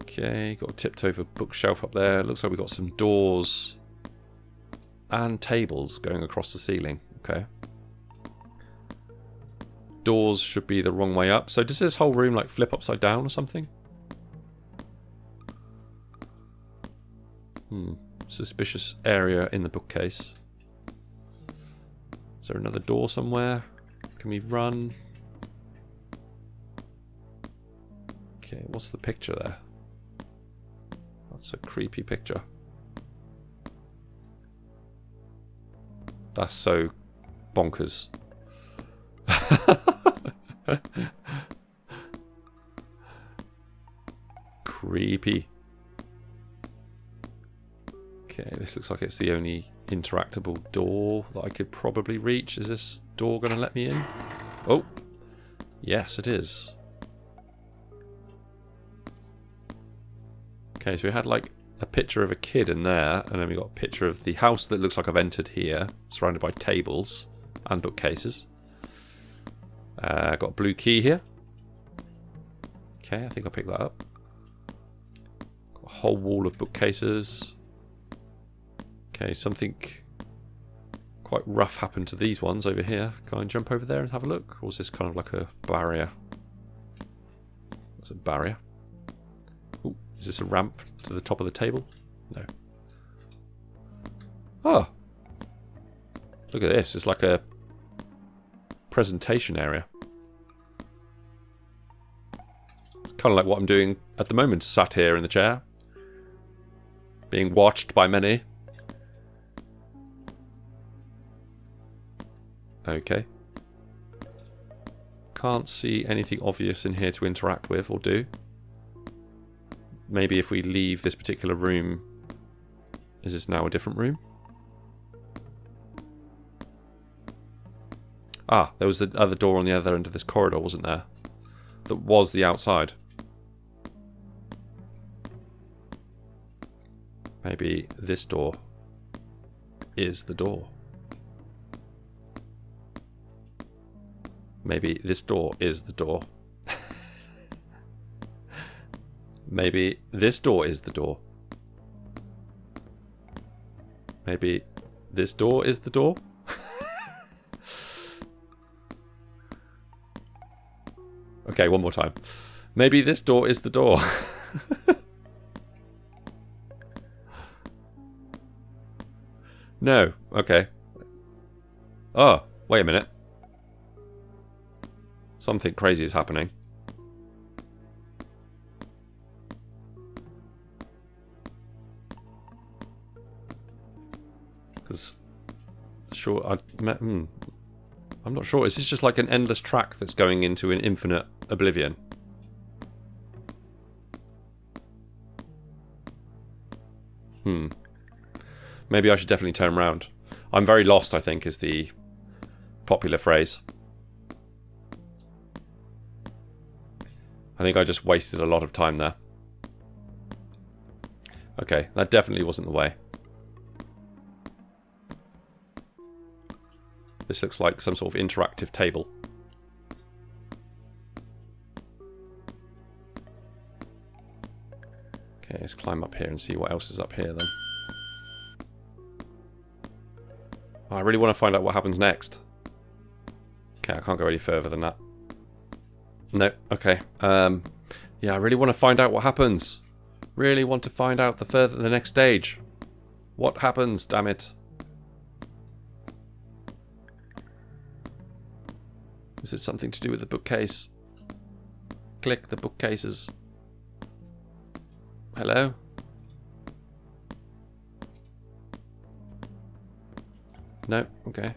Okay, got a tipped over bookshelf up there. Looks like we've got some doors and tables going across the ceiling. Okay. Doors should be the wrong way up. So does this whole room like flip upside down or something? Suspicious area in the bookcase. Is there another door somewhere? Can we run? Okay, what's the picture there? That's a creepy picture. That's so bonkers. Creepy. Okay, this looks like it's the only interactable door that I could probably reach. Is this door going to let me in? Oh, yes it is. Okay, so we had like a picture of a kid in there, and then we got a picture of the house that looks like I've entered here, surrounded by tables and bookcases. Got a blue key here. Okay, I think I'll pick that up. Got a whole wall of bookcases. Okay, something quite rough happened to these ones over here. Can I jump over there and have a look? Or is this kind of like a barrier? That's a barrier. Ooh, is this a ramp to the top of the table? No. Oh! Look at this. It's like a Kind of like what I'm doing at the moment, sat here in the chair. Being watched by many. Okay. Can't see anything obvious in here to interact with or do. Maybe if we leave this particular room... Is this now a different room? Ah, there was the other door on the other end of this corridor, wasn't there? That was the outside. Maybe this door is the door. Maybe this door is the door. Maybe this door is the door. Maybe this door is the door? Okay, one more time. Maybe this door is the door. No, okay. Oh, wait a minute. Something crazy is happening. Because, sure, I'm not sure. Is this just like an endless track that's going into an infinite oblivion? Maybe I should definitely turn around. I'm very lost, I think, is the popular phrase. I think I just wasted a lot of time there. Okay, that definitely wasn't the way. This looks like some sort of interactive table. Okay, let's climb up here and see what else is up here then. I really want to find out what happens next. Okay, I can't go any further than that. No, okay. Yeah, I really want to find out what happens. Really want to find out the next stage. What happens, damn it. Is it something to do with the bookcase? Click the bookcases. Hello? No, okay.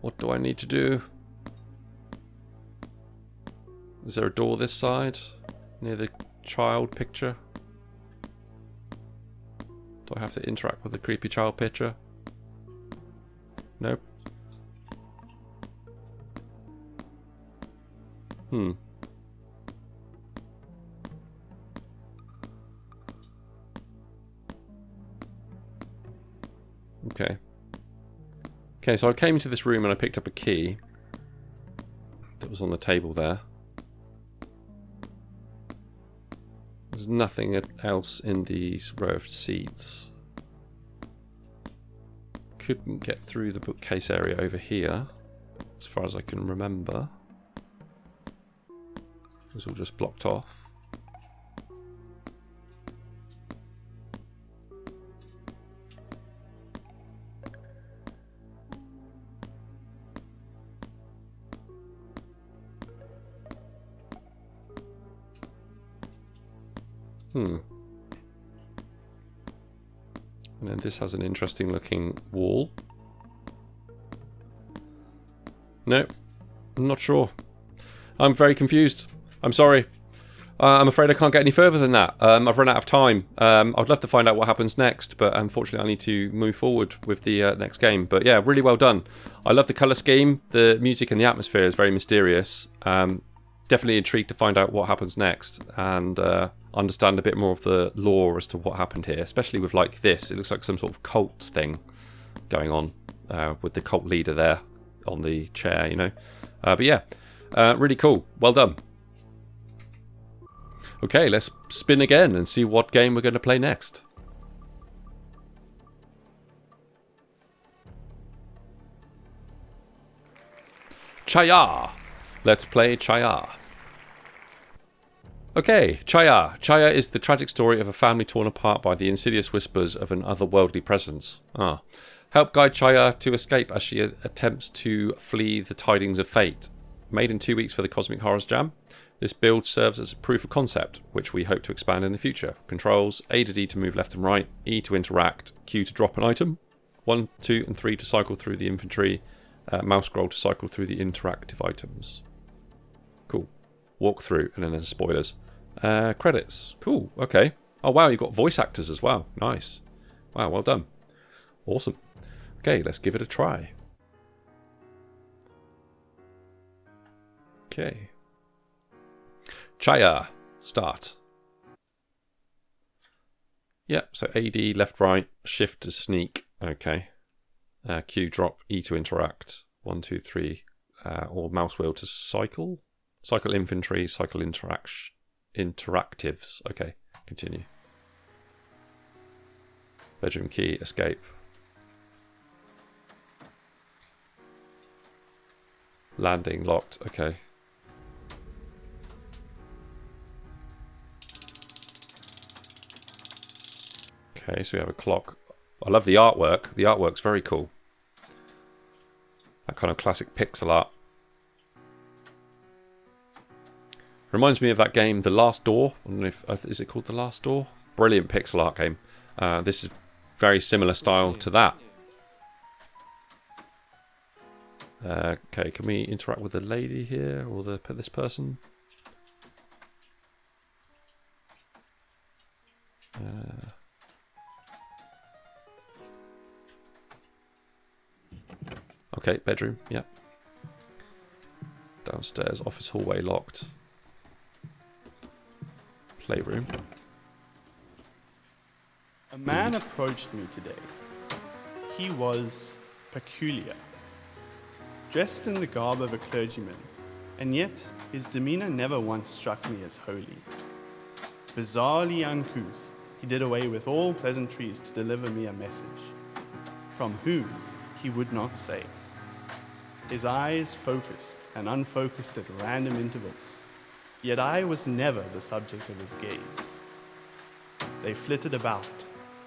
What do I need to do? Is there a door this side? Near the child picture? Do I have to interact with the creepy child picture? Nope. Okay. Okay, so I came into this room and I picked up a key that was on the table there. There's nothing else in these row of seats. Couldn't get through the bookcase area over here, as far as I can remember. It was all just blocked off. And then this has an interesting looking wall. No, I'm not sure. I'm very confused. I'm sorry. I'm afraid I can't get any further than that. I've run out of time. I'd love to find out what happens next, but unfortunately I need to move forward with the next game. But yeah, really well done. I love the colour scheme. The music and the atmosphere is very mysterious. Definitely intrigued to find out what happens next and understand a bit more of the lore as to what happened here, especially with like this. It looks like some sort of cult thing going on with the cult leader there on the chair, you know. But yeah, really cool. Well done. Okay, let's spin again and see what game we're going to play next. Chaya! Let's play Chaya. Okay, Chaya. Chaya is the tragic story of a family torn apart by the insidious whispers of an otherworldly presence. Help guide Chaya to escape as she attempts to flee the tidings of fate. Made in 2 weeks for the Cosmic Horrors Jam, this build serves as a proof of concept, which we hope to expand in the future. Controls: A to D to move left and right, E to interact, Q to drop an item, 1, 2 and 3 to cycle through the inventory, mouse scroll to cycle through the interactive items. Cool. Walk through, and then there's spoilers. Credits. Cool, okay. Oh wow, you've got voice actors as well. Nice. Wow, well done. Awesome. Okay, let's give it a try. Okay. Chaya. Start. Yep, so AD, left, right, shift to sneak. Okay. Q drop, E to interact. 1, 2, 3. Or mouse wheel to cycle. Cycle infantry, cycle interactives. Okay, continue. Bedroom key, escape. Landing locked, okay. Okay, so we have a clock. I love the artwork. The artwork's very cool. That kind of classic pixel art. Reminds me of that game, The Last Door. I don't know if is it called The Last Door? Brilliant pixel art game. This is very similar style to that. Okay, can we interact with the lady here or this person? Okay, bedroom, yep. Downstairs, office hallway locked. Playroom.
A man approached me today. He was peculiar, dressed in the garb of a clergyman, and yet his demeanor never once struck me as holy. Bizarrely uncouth, he did away with all pleasantries to deliver me a message, from whom he would not say. His eyes focused and unfocused at random intervals, yet I was never the subject of his gaze. They flitted about,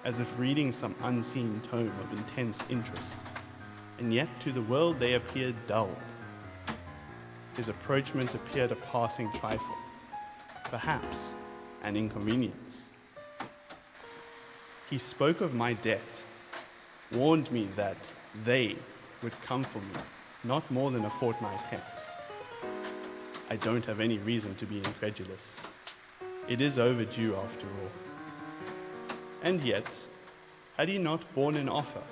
as if reading some unseen tome of intense interest, and yet to the world they appeared dull. His approachment appeared a passing trifle, perhaps an inconvenience. He spoke of my debt, warned me that they would come for me not more than a fortnight hence. I don't have any reason to be incredulous. It is overdue after all. And yet, had he not borne an offer,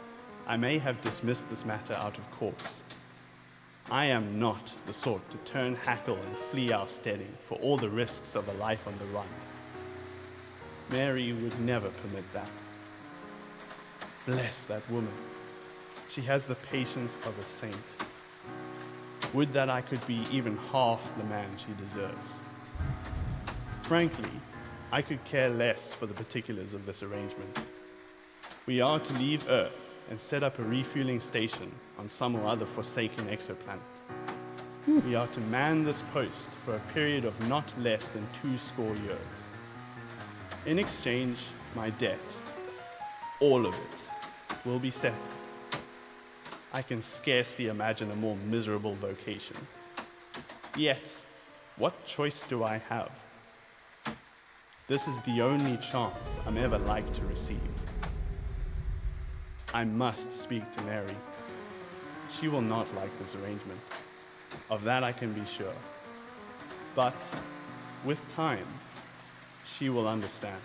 I may have dismissed this matter out of course. I am not the sort to turn hackle and flee our steading for all the risks of a life on the run. Mary would never permit that. Bless that woman. She has the patience of a saint. Would that I could be even half the man she deserves. Frankly, I could care less for the particulars of this arrangement. We are to leave Earth and set up a refueling station on some or other forsaken exoplanet. We are to man this post for a period of not less than 20 years. In exchange, my debt, all of it, will be settled. I can scarcely imagine a more miserable vocation. Yet, what choice do I have? This is the only chance I'm ever like to receive. I must speak to Mary. She will not like this arrangement. Of that I can be sure. But, with time, she will understand.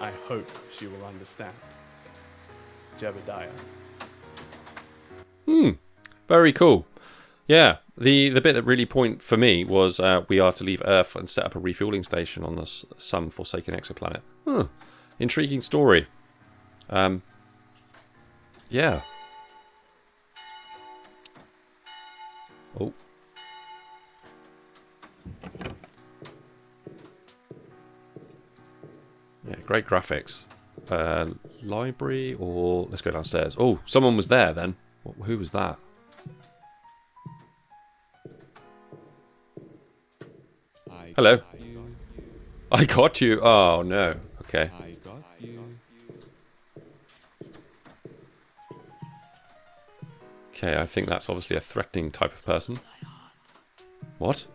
I hope she will understand. Jebediah.
Very cool. Yeah, the bit that really point for me was we are to leave Earth and set up a refueling station on some forsaken exoplanet. Intriguing story. Yeah. Oh. Yeah, great graphics. Library or let's go downstairs. Oh, someone was there then. Who was that?
I
Hello. I got you. Oh, no. Okay. Okay, I think that's obviously a threatening type of person. What?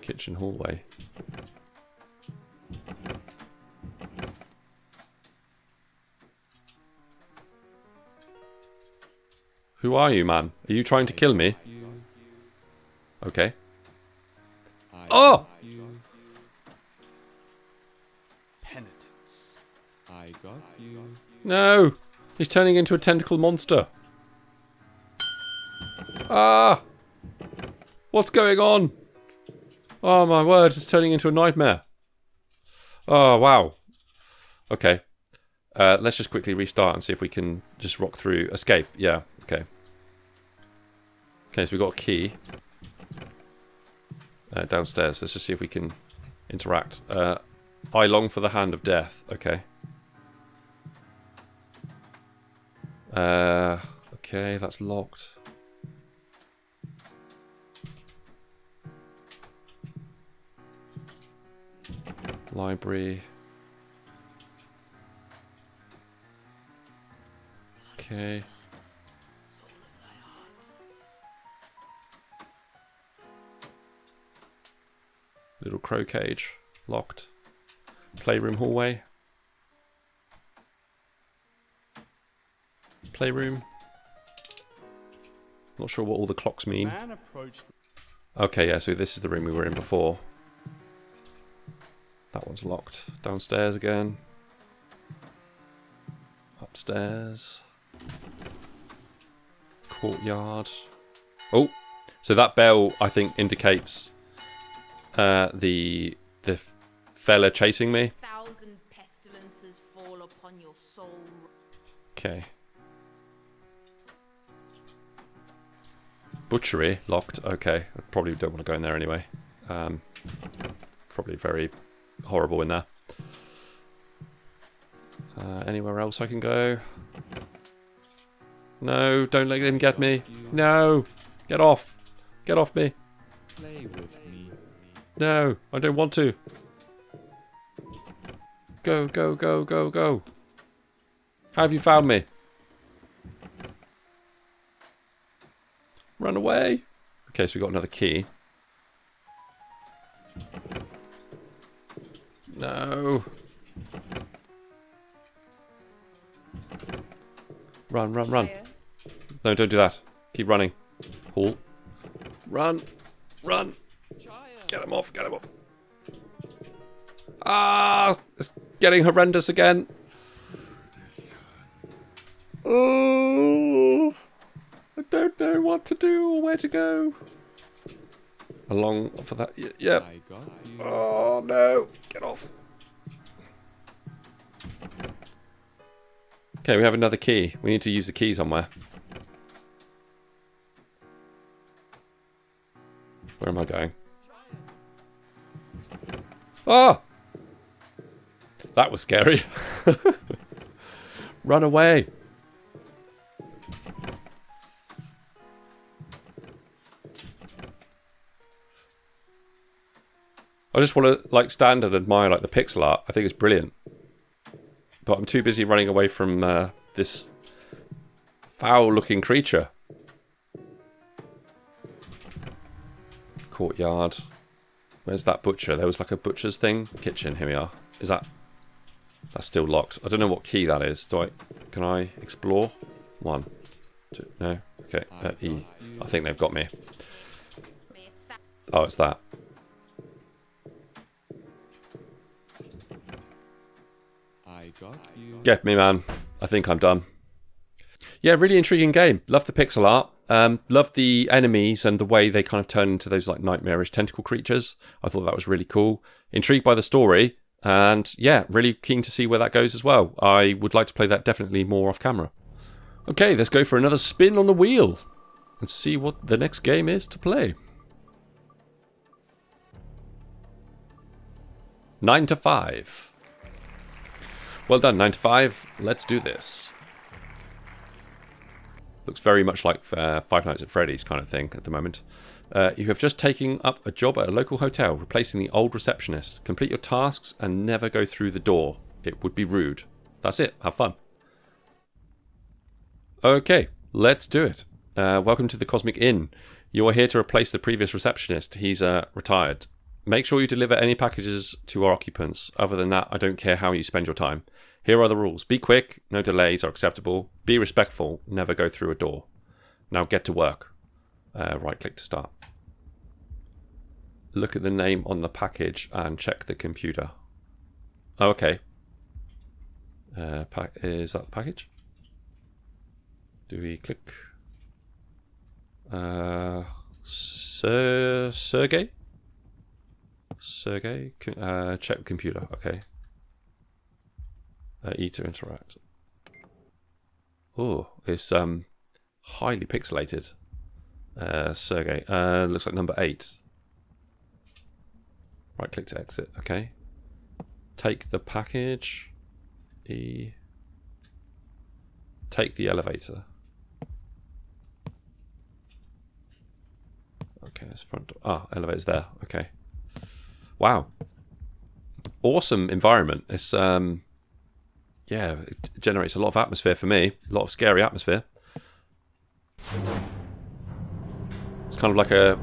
Kitchen hallway. Who are you, man? Are you trying to kill me? Okay. Oh!
Penitence.
No! He's turning into a tentacle monster. Ah! What's going on? Oh my word, it's turning into a nightmare. Oh, wow. Okay. Let's just quickly restart and see if we can just rock through. Escape. Yeah, okay. Okay, so we've got a key. Downstairs. Let's just see if we can interact. I long for the hand of death. Okay. Okay, that's locked. Library. Okay. Little crow cage. Locked. Playroom hallway. Playroom. Not sure what all the clocks mean. Okay, yeah, so this is the room we were in before. That one's locked. Downstairs again. Upstairs. Courtyard. Oh, so that bell, I think, indicates the fella chasing me.
1,000 pestilences fall upon your soul.
Okay. Butchery locked. Okay, I probably don't want to go in there anyway. Probably very horrible in there. Anywhere else I can go? No, don't let him get me. No, get off. Get off me.
Play with me.
No, I don't want to. Go, go, go, go, go. How have you found me? Run away. Okay, so we got another key. No. Run, run, run. No, don't do that. Keep running. Halt. Run. Run. Get him off, get him off. Ah, it's getting horrendous again. Oh, I don't know what to do or where to go. Along for that. Yep. Oh no, get off. Okay, we have another key. We need to use the key somewhere. Where am I going? Ah! That was scary. Run away. I just want to like stand and admire like the pixel art. I think it's brilliant. But I'm too busy running away from this foul-looking creature. Courtyard. Where's that butcher? There was like a butcher's thing. Kitchen. Here we are. Is that? That's still locked. I don't know what key that is. Can I explore? 1, 2. No. Okay. E. I think they've got me. Oh, it's that. Get me, man. I think I'm done. Yeah, really intriguing game. Love the pixel art. Love the enemies and the way they kind of turn into those like nightmarish tentacle creatures. I thought that was really cool. Intrigued by the story. And yeah, really keen to see where that goes as well. I would like to play that definitely more off camera. Okay, let's go for another spin on the wheel. And see what the next game is to play. 9 to 5. Well done, 9 to 5. Let's do this. Looks very much like Five Nights at Freddy's kind of thing at the moment. You have just taken up a job at a local hotel, replacing the old receptionist. Complete your tasks and never go through the door. It would be rude. That's it. Have fun. Okay, let's do it. Welcome to the Cosmic Inn. You are here to replace the previous receptionist. He's retired. Make sure you deliver any packages to our occupants. Other than that, I don't care how you spend your time. Here are the rules. Be quick. No delays are acceptable. Be respectful. Never go through a door. Now get to work. Right click to start. Look at the name on the package and check the computer. Oh, okay. Is that the package? Do we click? Sergey? Sergey? Check computer. Okay. E to interact. Oh, it's highly pixelated. Sergey. Looks like number 8. Right click to exit. Okay. Take the package. E. Take the elevator. Okay, it's front door. Ah, elevator's there. Okay. Wow. Awesome environment. It's yeah, it generates a lot of atmosphere for me. A lot of scary atmosphere. It's kind of like a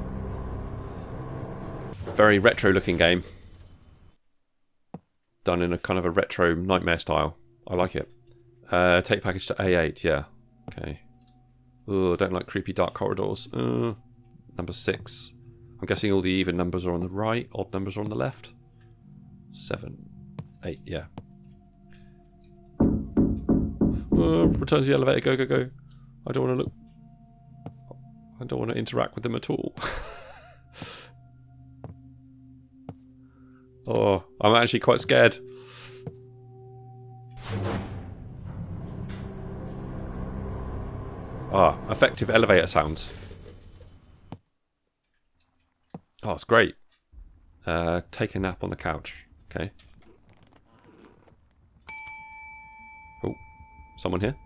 very retro looking game. Done in a kind of a retro nightmare style. I like it. Take package to A8, yeah. Okay. Oh, I don't like creepy dark corridors. Number 6. I'm guessing all the even numbers are on the right, odd numbers are on the left. 7, 8, yeah. Return to the elevator, go, go, go. I don't want to look. I don't want to interact with them at all. Oh, I'm actually quite scared. Ah, effective elevator sounds. Oh, it's great. Take a nap on the couch. Okay. Oh, someone here?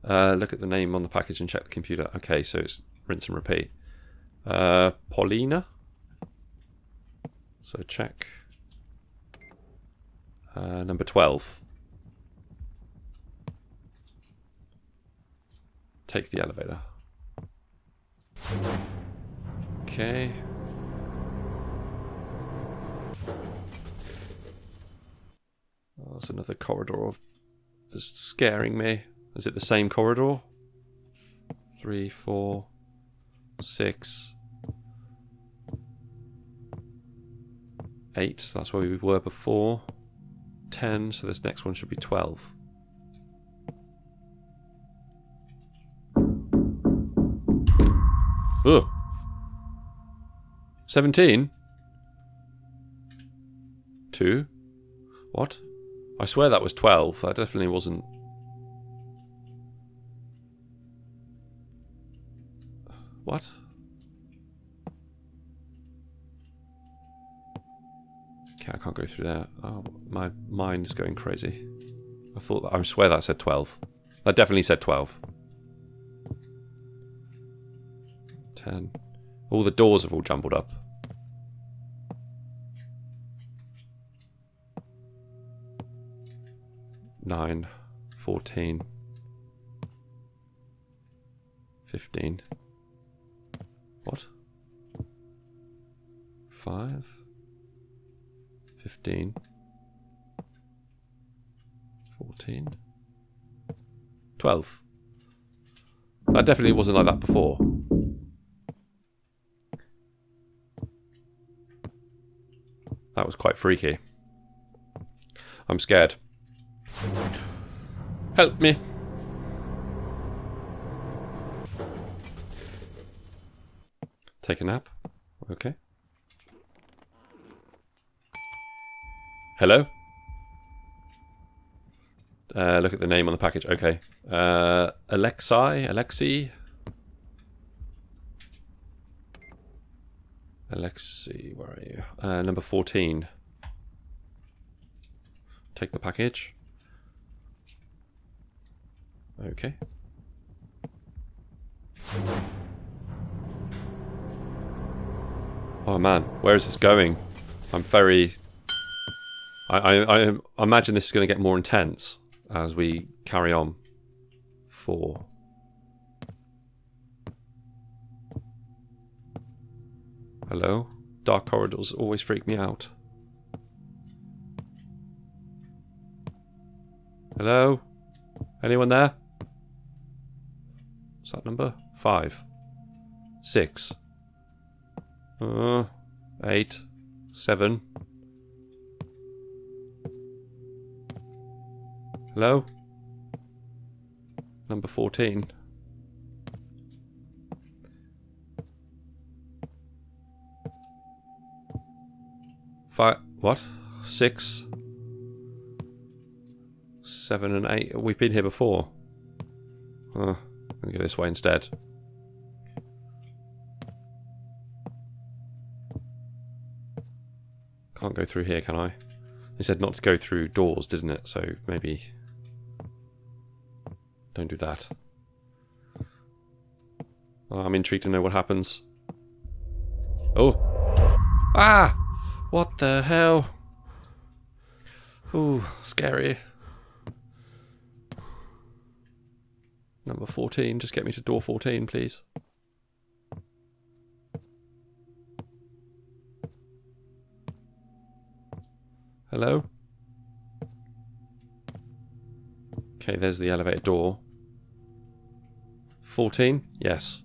Look at the name on the package and check the computer. Okay, so it's rinse and repeat. Paulina. So check. Number 12. Take the elevator. Okay. Oh, that's another corridor of just scaring me. Is it the same corridor? 3, 4, 6, 8. That's where we were before. 10. So this next one should be 12. Ugh. 17? 2? What? I swear that was 12. That definitely wasn't. What? Okay, I can't go through that. Oh, my mind is going crazy. I thought that, I swear that said 12. That definitely said 12. 10. All the doors have all jumbled up. 9, 14, 15. What? 5, 15, 14, 12. That definitely wasn't like that before. That was quite freaky. I'm scared. Help me. Take a nap. Okay. Hello? Look at the name on the package. Okay. Alexi? Alexi, where are you? Number 14. Take the package. Okay. Oh man, where is this going? I'm very... I imagine this is going to get more intense as we carry on. 4. Hello? Dark corridors always freak me out. Hello? Anyone there? What's that number? 5. 6. 8. 7. Hello? Number 14. 5. What? 6. 7 and 8. We've been here before. I'm gonna go this way instead. Can't go through here, can I? They said not to go through doors, didn't it? So maybe... don't do that. Oh, I'm intrigued to know what happens. Oh! Ah! What the hell? Ooh, scary. Number 14, just get me to door 14, please. Hello? Okay, there's the elevator door. 14? Yes.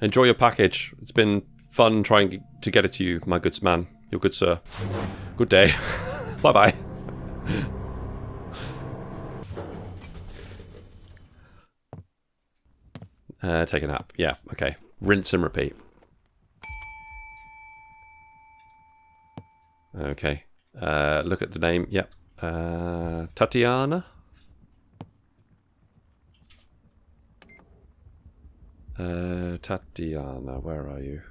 Enjoy your package. It's been fun trying to get it to you, my goods man. Your good sir. Good day. Bye-bye. Take a nap. Yeah, okay. Rinse and repeat. Okay. Look at the name. Yep. Tatiana? Tatiana, where are you?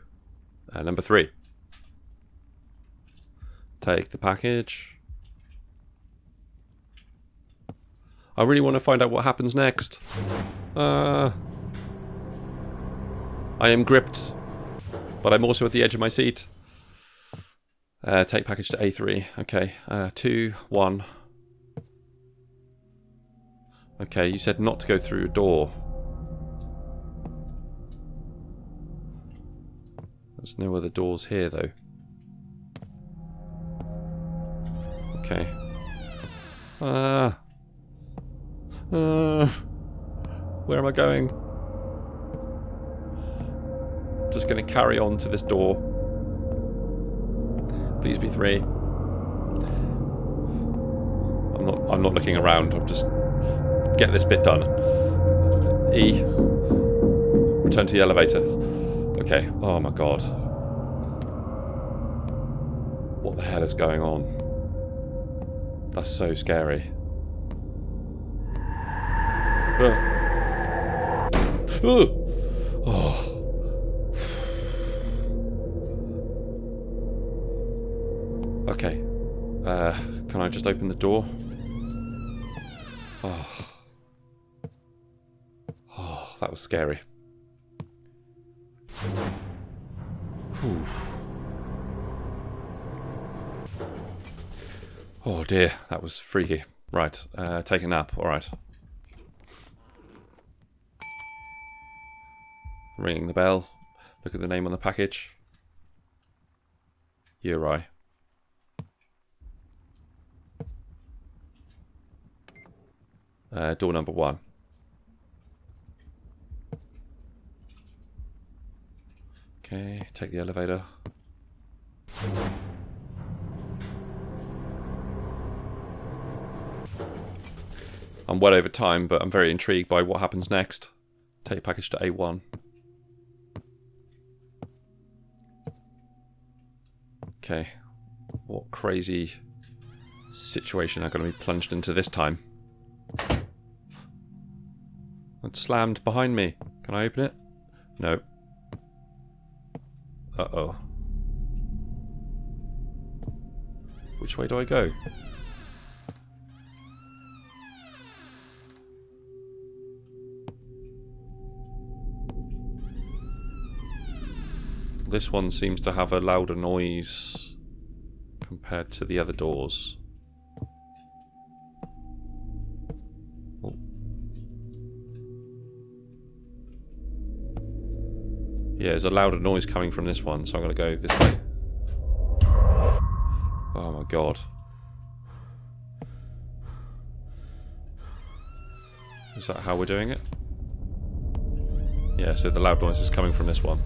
Number 3. Take the package. I really want to find out what happens next. I am gripped, but I'm also at the edge of my seat. Take package to A3. Okay. 2, 1. Okay, you said not to go through a door. There's no other doors here, though. Okay. Where am I going? Just going to carry on to this door. Please be 3. I'm not looking around. I'm just get this bit done. E. Return to the elevator. Okay. Oh my god. What the hell is going on? That's so scary. Oh. Okay. Can I just open the door? Oh, that was scary. Whew. Oh dear, that was freaky. Right, take a nap, alright. Ringing the bell. Look at the name on the package. Uri. Door number 1. Okay, take the elevator. I'm well over time, but I'm very intrigued by what happens next. Take package to A1. Okay. What crazy situation I'm going to be plunged into this time? It's slammed behind me. Can I open it? No. Uh-oh. Which way do I go? This one seems to have a louder noise compared to the other doors. Oh. Yeah, there's a louder noise coming from this one, so I'm going to go this way. Oh my god. Is that how we're doing it? Yeah, so the loud noise is coming from this one.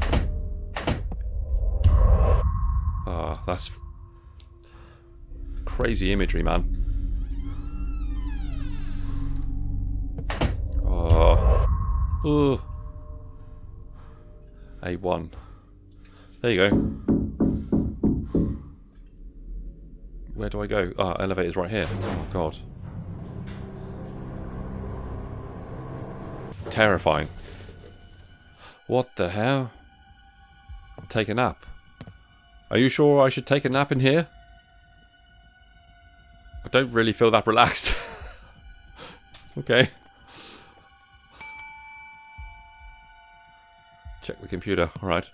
Ah, that's crazy imagery, man. Oh. Ooh. A1. There you go. Where do I go? Ah, elevator's right here. Oh, God. Terrifying. What the hell? Take a nap. Are you sure I should take a nap in here? I don't really feel that relaxed. Okay. Check the computer. Alright.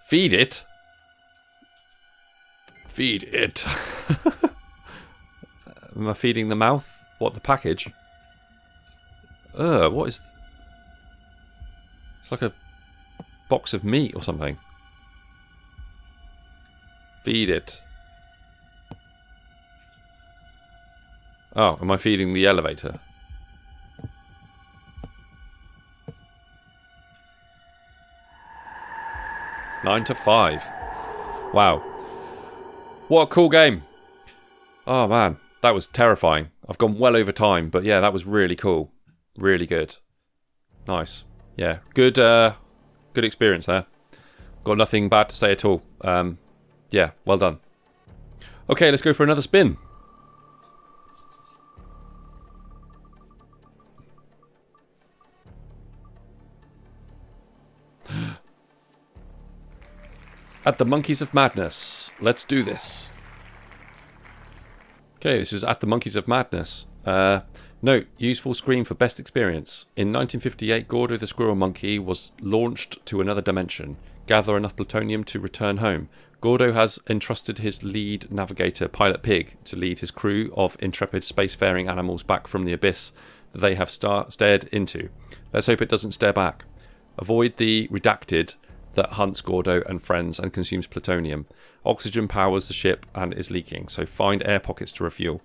Feed it? Feed it. Am I feeding the mouth? What, the package? What is... It's like a box of meat or something. Feed it. Oh, am I feeding the elevator? Nine to 5. Wow. What a cool game. Oh man, that was terrifying. I've gone well over time, but yeah, that was really cool. Really good. Nice. Yeah, good good experience there. Got nothing bad to say at all. Yeah, well done. Okay, let's go for another spin. At the Monkeys of Madness. Let's do this. Okay, this is At the Monkeys of Madness. Note, use full screen for best experience. In 1958, Gordo the Squirrel Monkey was launched to another dimension. Gather enough plutonium to return home. Gordo has entrusted his lead navigator, Pilot Pig, to lead his crew of intrepid spacefaring animals back from the abyss that they have stared into. Let's hope it doesn't stare back. Avoid the redacted that hunts Gordo and friends and consumes plutonium. Oxygen powers the ship and is leaking, so find air pockets to refuel.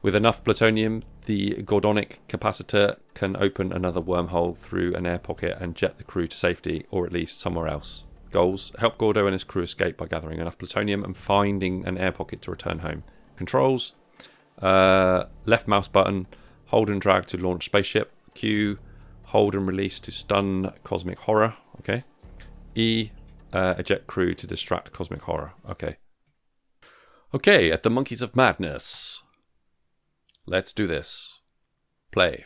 With enough plutonium, the Gordonic capacitor can open another wormhole through an air pocket and jet the crew to safety, or at least somewhere else. Goals: help Gordo and his crew escape by gathering enough plutonium and finding an air pocket to return home. Controls: left mouse button, hold and drag to launch spaceship. Q, hold and release to stun cosmic horror. Okay. E, eject crew to distract cosmic horror. Okay. Okay, at the Monkeys of Madness. Let's do this. Play.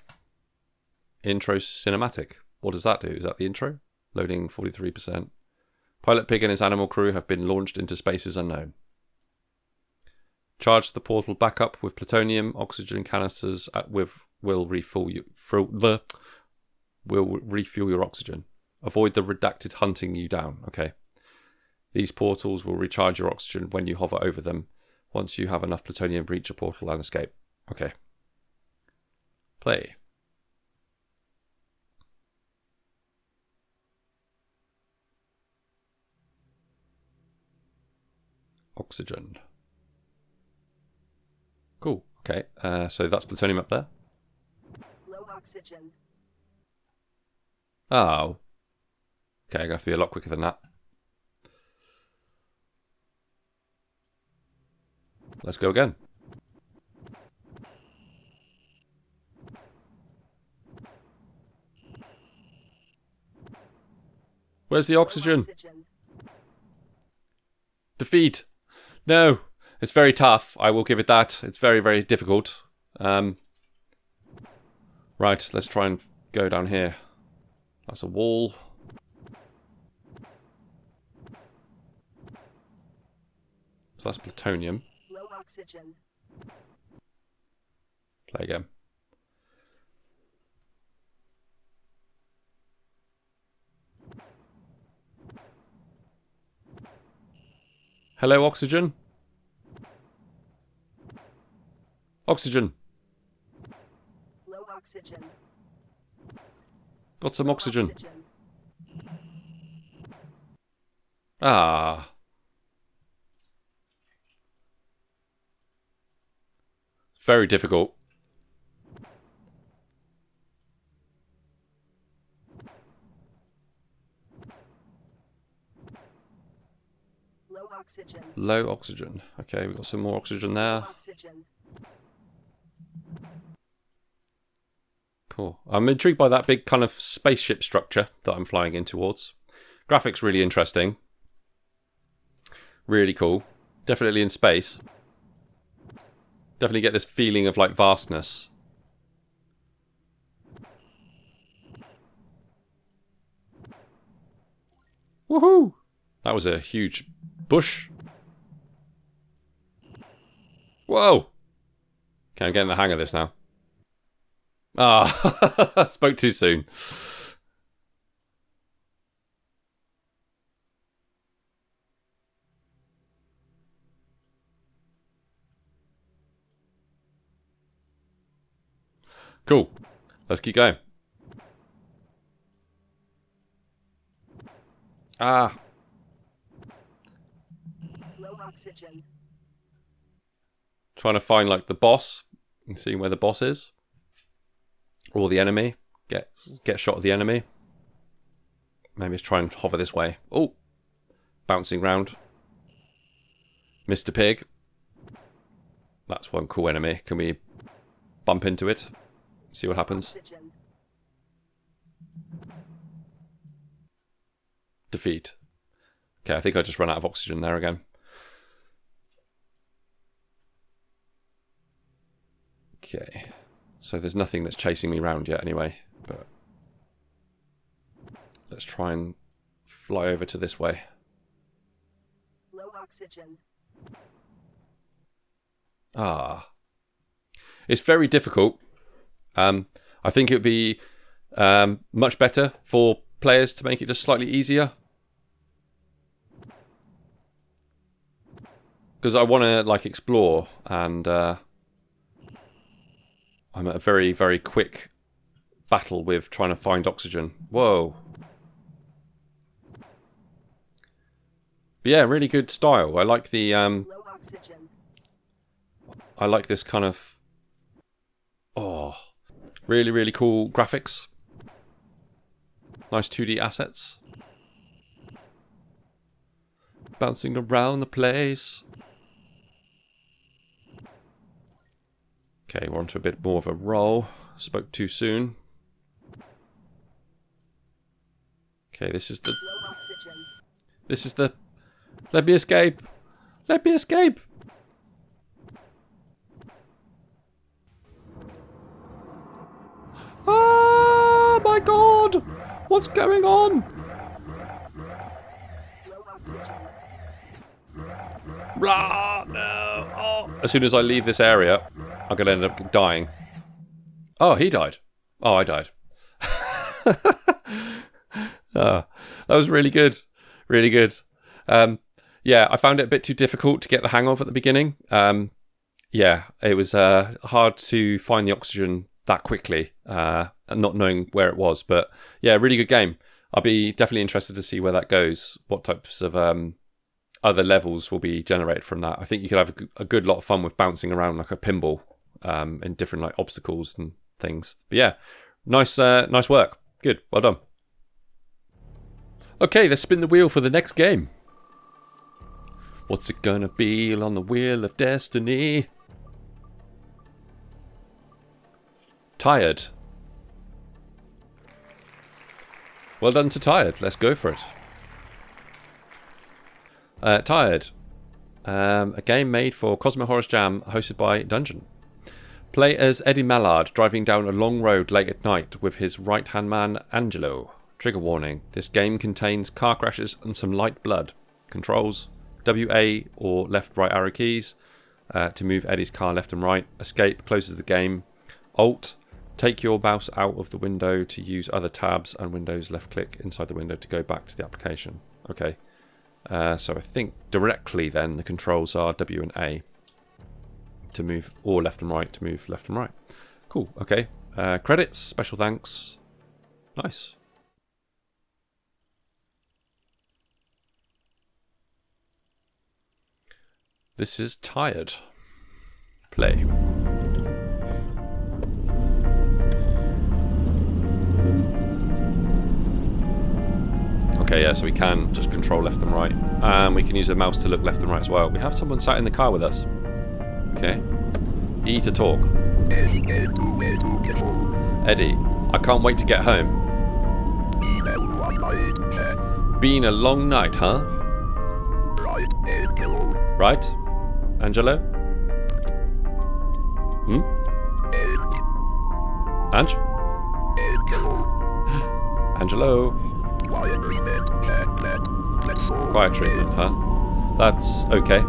Intro cinematic. What does that do? Is that the intro? Loading 43%. Pilot Pig and his animal crew have been launched into spaces unknown. Charge the portal back up with plutonium. Oxygen canisters will refuel your oxygen. Avoid the redacted hunting you down. Okay. These portals will recharge your oxygen when you hover over them. Once you have enough plutonium, breach a portal and escape. Okay. Play. Oxygen. Cool. Okay. So that's plutonium up there.
Low oxygen.
Oh. Okay, I'm going to have to be a lot quicker than that. Let's go again. Where's the oxygen? Defeat. No. It's very tough. I will give it that. It's very, very difficult. Right, let's try and go down here. That's a wall. So that's plutonium.
Low oxygen.
Play again. Hello, oxygen. Oxygen.
Low oxygen.
Got some
Low
oxygen.
oxygen.
Ah. Very difficult.
Low oxygen.
Low oxygen. Okay, we've got some more oxygen there.
Oxygen.
Cool. I'm intrigued by that big kind of spaceship structure that I'm flying in towards. Graphics really interesting. Really cool. Definitely in space. Definitely get this feeling of like vastness. Woohoo! That was a huge bush. Whoa! Okay, I'm getting the hang of this now. Ah, spoke too soon. Cool. Let's keep going. Ah.
Low oxygen.
Trying to find like the boss and seeing where the boss is. Or the enemy. Get shot of the enemy. Maybe let's try and hover this way. Oh. Bouncing round. Mr. Pig. That's one cool enemy. Can we bump into it? See what happens.
Oxygen.
Defeat. Okay, I think I just ran out of oxygen there again. Okay. So there's nothing that's chasing me around yet anyway. But let's try and fly over to this way.
Low oxygen.
Ah. It's very difficult. I think it would be much better for players to make it just slightly easier. Because I want to like explore, and I'm at a very, very quick battle with trying to find oxygen. Whoa. But yeah, really good style. I like the
Low oxygen.
I like this kind of really, really cool graphics. Nice 2D assets. Bouncing around the place. Okay, we're onto a bit more of a roll. Spoke too soon. Okay, this is the...
Low oxygen.
This is the... Let me escape! Let me escape! Oh my god! What's going on?
Low oxygen.
Blah, no. Oh. As soon as I leave this area, I'm going to end up dying. Oh, he died. Oh, I died. That was really good. Really good. Yeah, I found it a bit too difficult to get the hang of at the beginning. Yeah, it was hard to find the oxygen that quickly, and not knowing where it was. But yeah, really good game. I'll be definitely interested to see where that goes. What types of other levels will be generated from that. I think you could have a good lot of fun with bouncing around like a pinball in different like obstacles and things. But yeah, nice work. Good, well done. Okay, let's spin the wheel for the next game. What's it gonna be on the wheel of destiny? Tired. Well done to Tired. Let's go for it. Tired. A game made for Cosmo Horus Jam, hosted by Dungeon. Play as Eddie Mallard driving down a long road late at night with his right-hand man, Angelo. Trigger warning. This game contains car crashes and some light blood. Controls. WA or left-right arrow keys to move Eddie's car left and right. Escape closes the game. Alt. Take your mouse out of the window to use other tabs, and Windows left-click inside the window to go back to the application. Okay. So I think directly then the controls are W and A to move, or left and right to move left and right. Cool, okay. Credits, special thanks. Nice. This is Tired. Play. Okay, yeah, so we can just control left and right. And we can use the mouse to look left and right as well. We have someone sat in the car with us. Okay. E to talk. Eddie, I can't wait to get home. Been a long night, huh? Right? Angelo? Hmm? Ange? Angelo? Quiet treatment, huh? That's okay.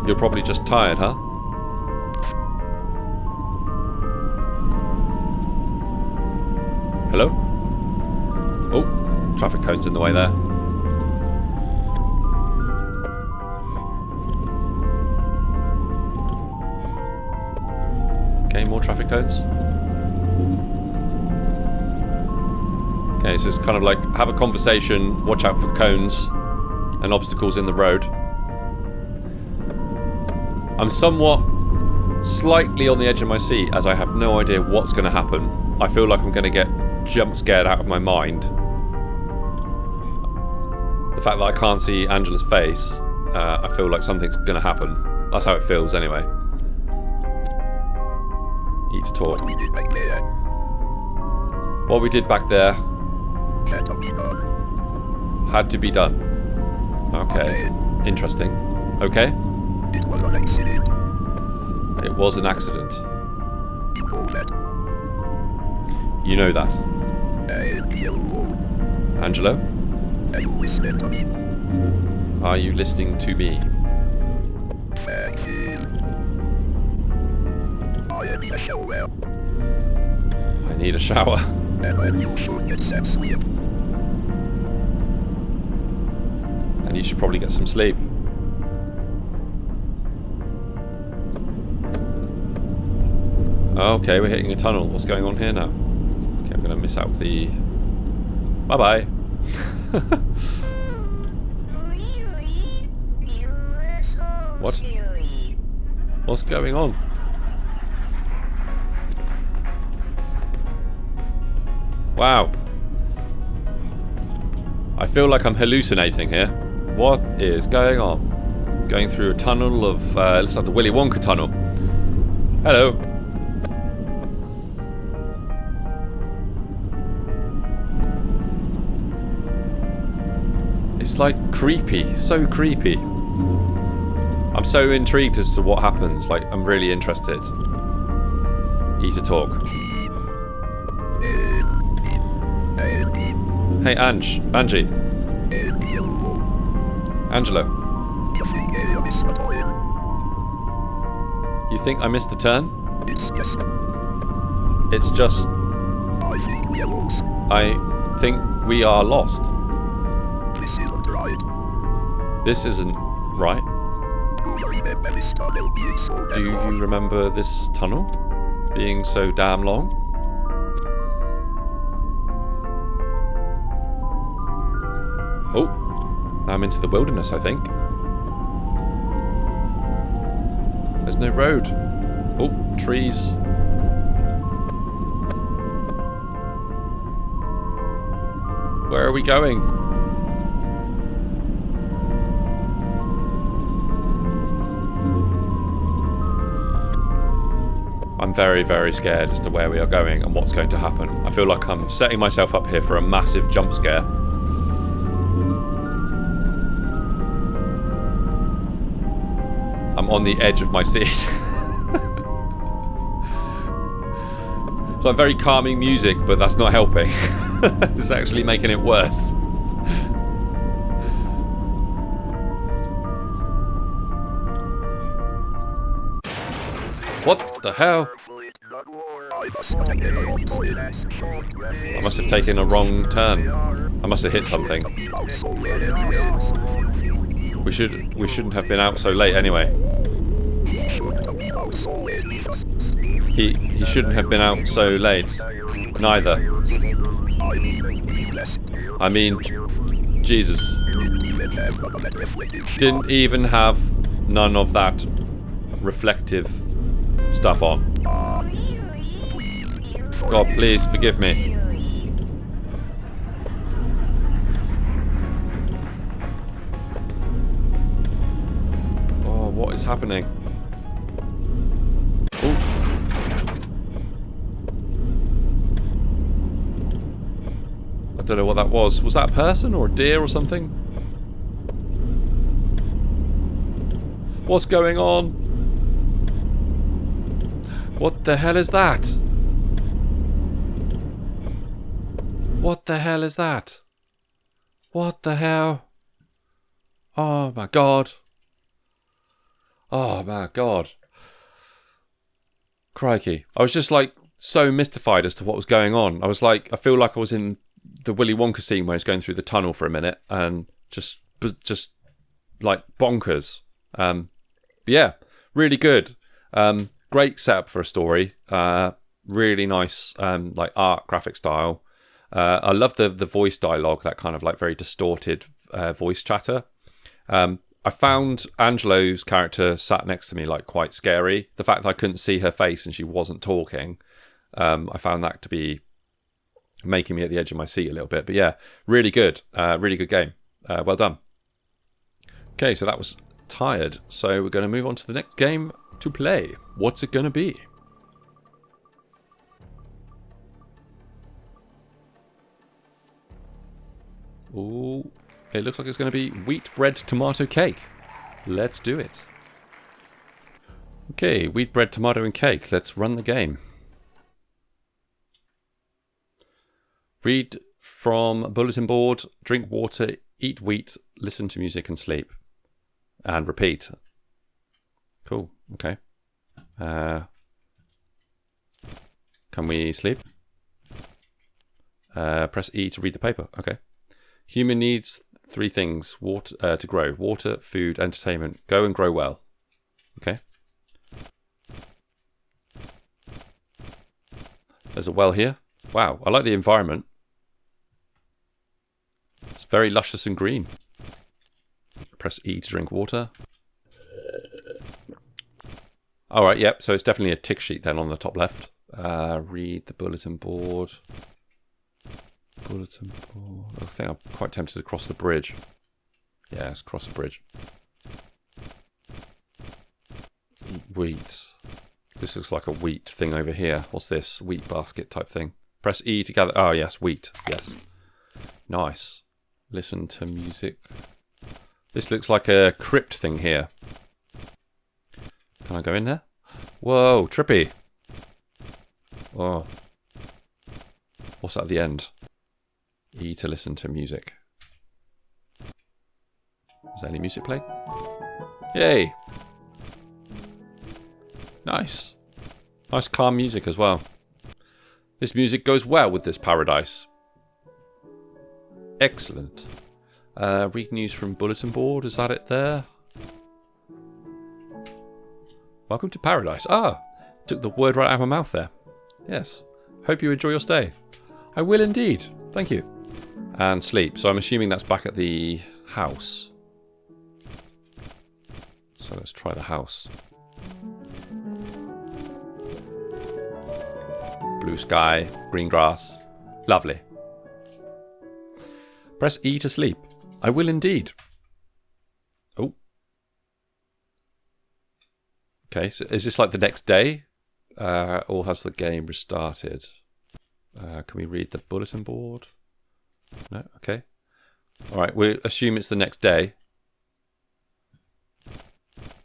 You're probably just tired, huh? Hello? Oh, traffic cone's in the way there. Okay, more traffic cones. Okay, so it's kind of like have a conversation, watch out for cones and obstacles in the road. I'm somewhat slightly on the edge of my seat as I have no idea what's going to happen. I feel like I'm going to get jump scared out of my mind. The fact that I can't see Angela's face, I feel like something's going to happen. That's how it feels anyway. E to talk. What we did back there had to be done. Okay. Interesting. Okay. It was an accident. You know that. Angelo? Are you listening to me? I need a shower. And you should probably get some sleep. Okay, we're hitting a tunnel. What's going on here now? Okay, I'm going to miss out the... Bye-bye. What? What's going on? Wow. I feel like I'm hallucinating here. What is going on? Going through a tunnel of... looks like the Willy Wonka tunnel. Hello. It's like creepy. So creepy. I'm so intrigued as to what happens. Like, I'm really interested. E to talk. Hey, Angie. Angelo. You think I missed the turn? It's just... I think we are lost. This isn't right. Do you remember this tunnel being so damn long? Oh, I'm into the wilderness, I think. There's no road. Oh, trees. Where are we going? I'm very, very scared as to where we are going and what's going to happen. I feel like I'm setting myself up here for a massive jump scare. I'm on the edge of my seat. So I'm very calming music, but that's not helping. It's actually making it worse. What the hell? I must have taken a wrong turn. I must have hit something. We shouldn't have been out so late anyway. He shouldn't have been out so late. Neither. I mean, Jesus. Didn't even have none of that reflective stuff on. God, please forgive me. Oh, what is happening? Ooh. I don't know what that was. Was that a person or a deer or something? What's going on? What the hell is that? What the hell is that? What the hell? Oh my god. Oh my god. Crikey. I was just like so mystified as to what was going on. I was like, I feel like I was in the Willy Wonka scene where he's going through the tunnel for a minute and just like bonkers. Yeah, really good. Great setup for a story. Really nice like art graphic style. I love the voice dialogue, that kind of like very distorted voice chatter. I found Angelo's character sat next to me like quite scary. The fact that I couldn't see her face and she wasn't talking, I found that to be making me at the edge of my seat a little bit. But yeah, really good game. Well done. Okay, so that was Tired. So we're going to move on to the next game to play. What's it going to be? Ooh, it looks like it's going to be wheat bread tomato cake. Let's do it. Okay, wheat bread, tomato and cake. Let's run the game. Read from bulletin board, drink water, eat wheat, listen to music and sleep. And repeat. Cool, okay. Can we sleep? Press E to read the paper. Okay. Human needs 3 things water to grow: water, food, entertainment. Go and grow well. Okay. There's a well here. Wow, I like the environment. It's very luscious and green. Press E to drink water. Alright, yep, so it's definitely a tick sheet then on the top left. Read the bulletin board. Bulletin board. I think I'm quite tempted to cross the bridge. Yeah, let's cross the bridge. Eat wheat. This looks like a wheat thing over here. What's this? Wheat basket type thing. Press E to gather. Oh, yes, wheat. Yes. Nice. Listen to music. This looks like a crypt thing here. Can I go in there? Whoa, trippy. Oh. What's at the end? E to listen to music. Is there any music playing? Yay! Nice. Nice calm music as well. This music goes well with this paradise. Excellent. Read news from bulletin board. Is that it there? Welcome to paradise. Ah, took the word right out of my mouth there. Yes. Hope you enjoy your stay. I will indeed. Thank you. And sleep. So I'm assuming that's back at the house. So let's try the house. Blue sky, green grass. Lovely. Press E to sleep. I will indeed. Oh. Okay, so is this like the next day? Or has the game restarted? Can we read the bulletin board? No? Okay. Alright, we'll assume it's the next day.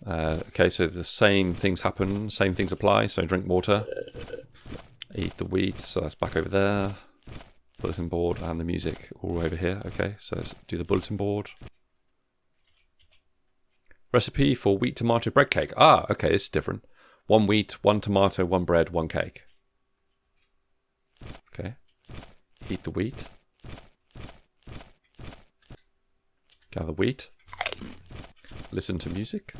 Okay, so the same things happen, same things apply, so drink water. Eat the wheat, so that's back over there. Bulletin board and the music all over here. Okay, so let's do the bulletin board. Recipe for wheat tomato bread cake. Ah, okay, this is different. 1 wheat, 1 tomato, 1 bread, 1 cake. Okay. Eat the wheat. Gather wheat. Listen to music.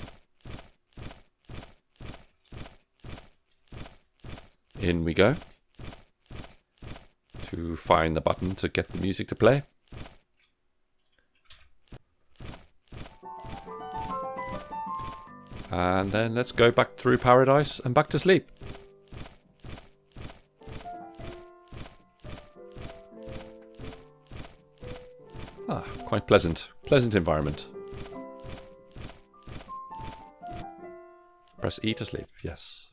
In we go. To find the button to get the music to play. And then let's go back through paradise and back to sleep. Ah, quite pleasant. Pleasant environment. Press E to sleep, yes.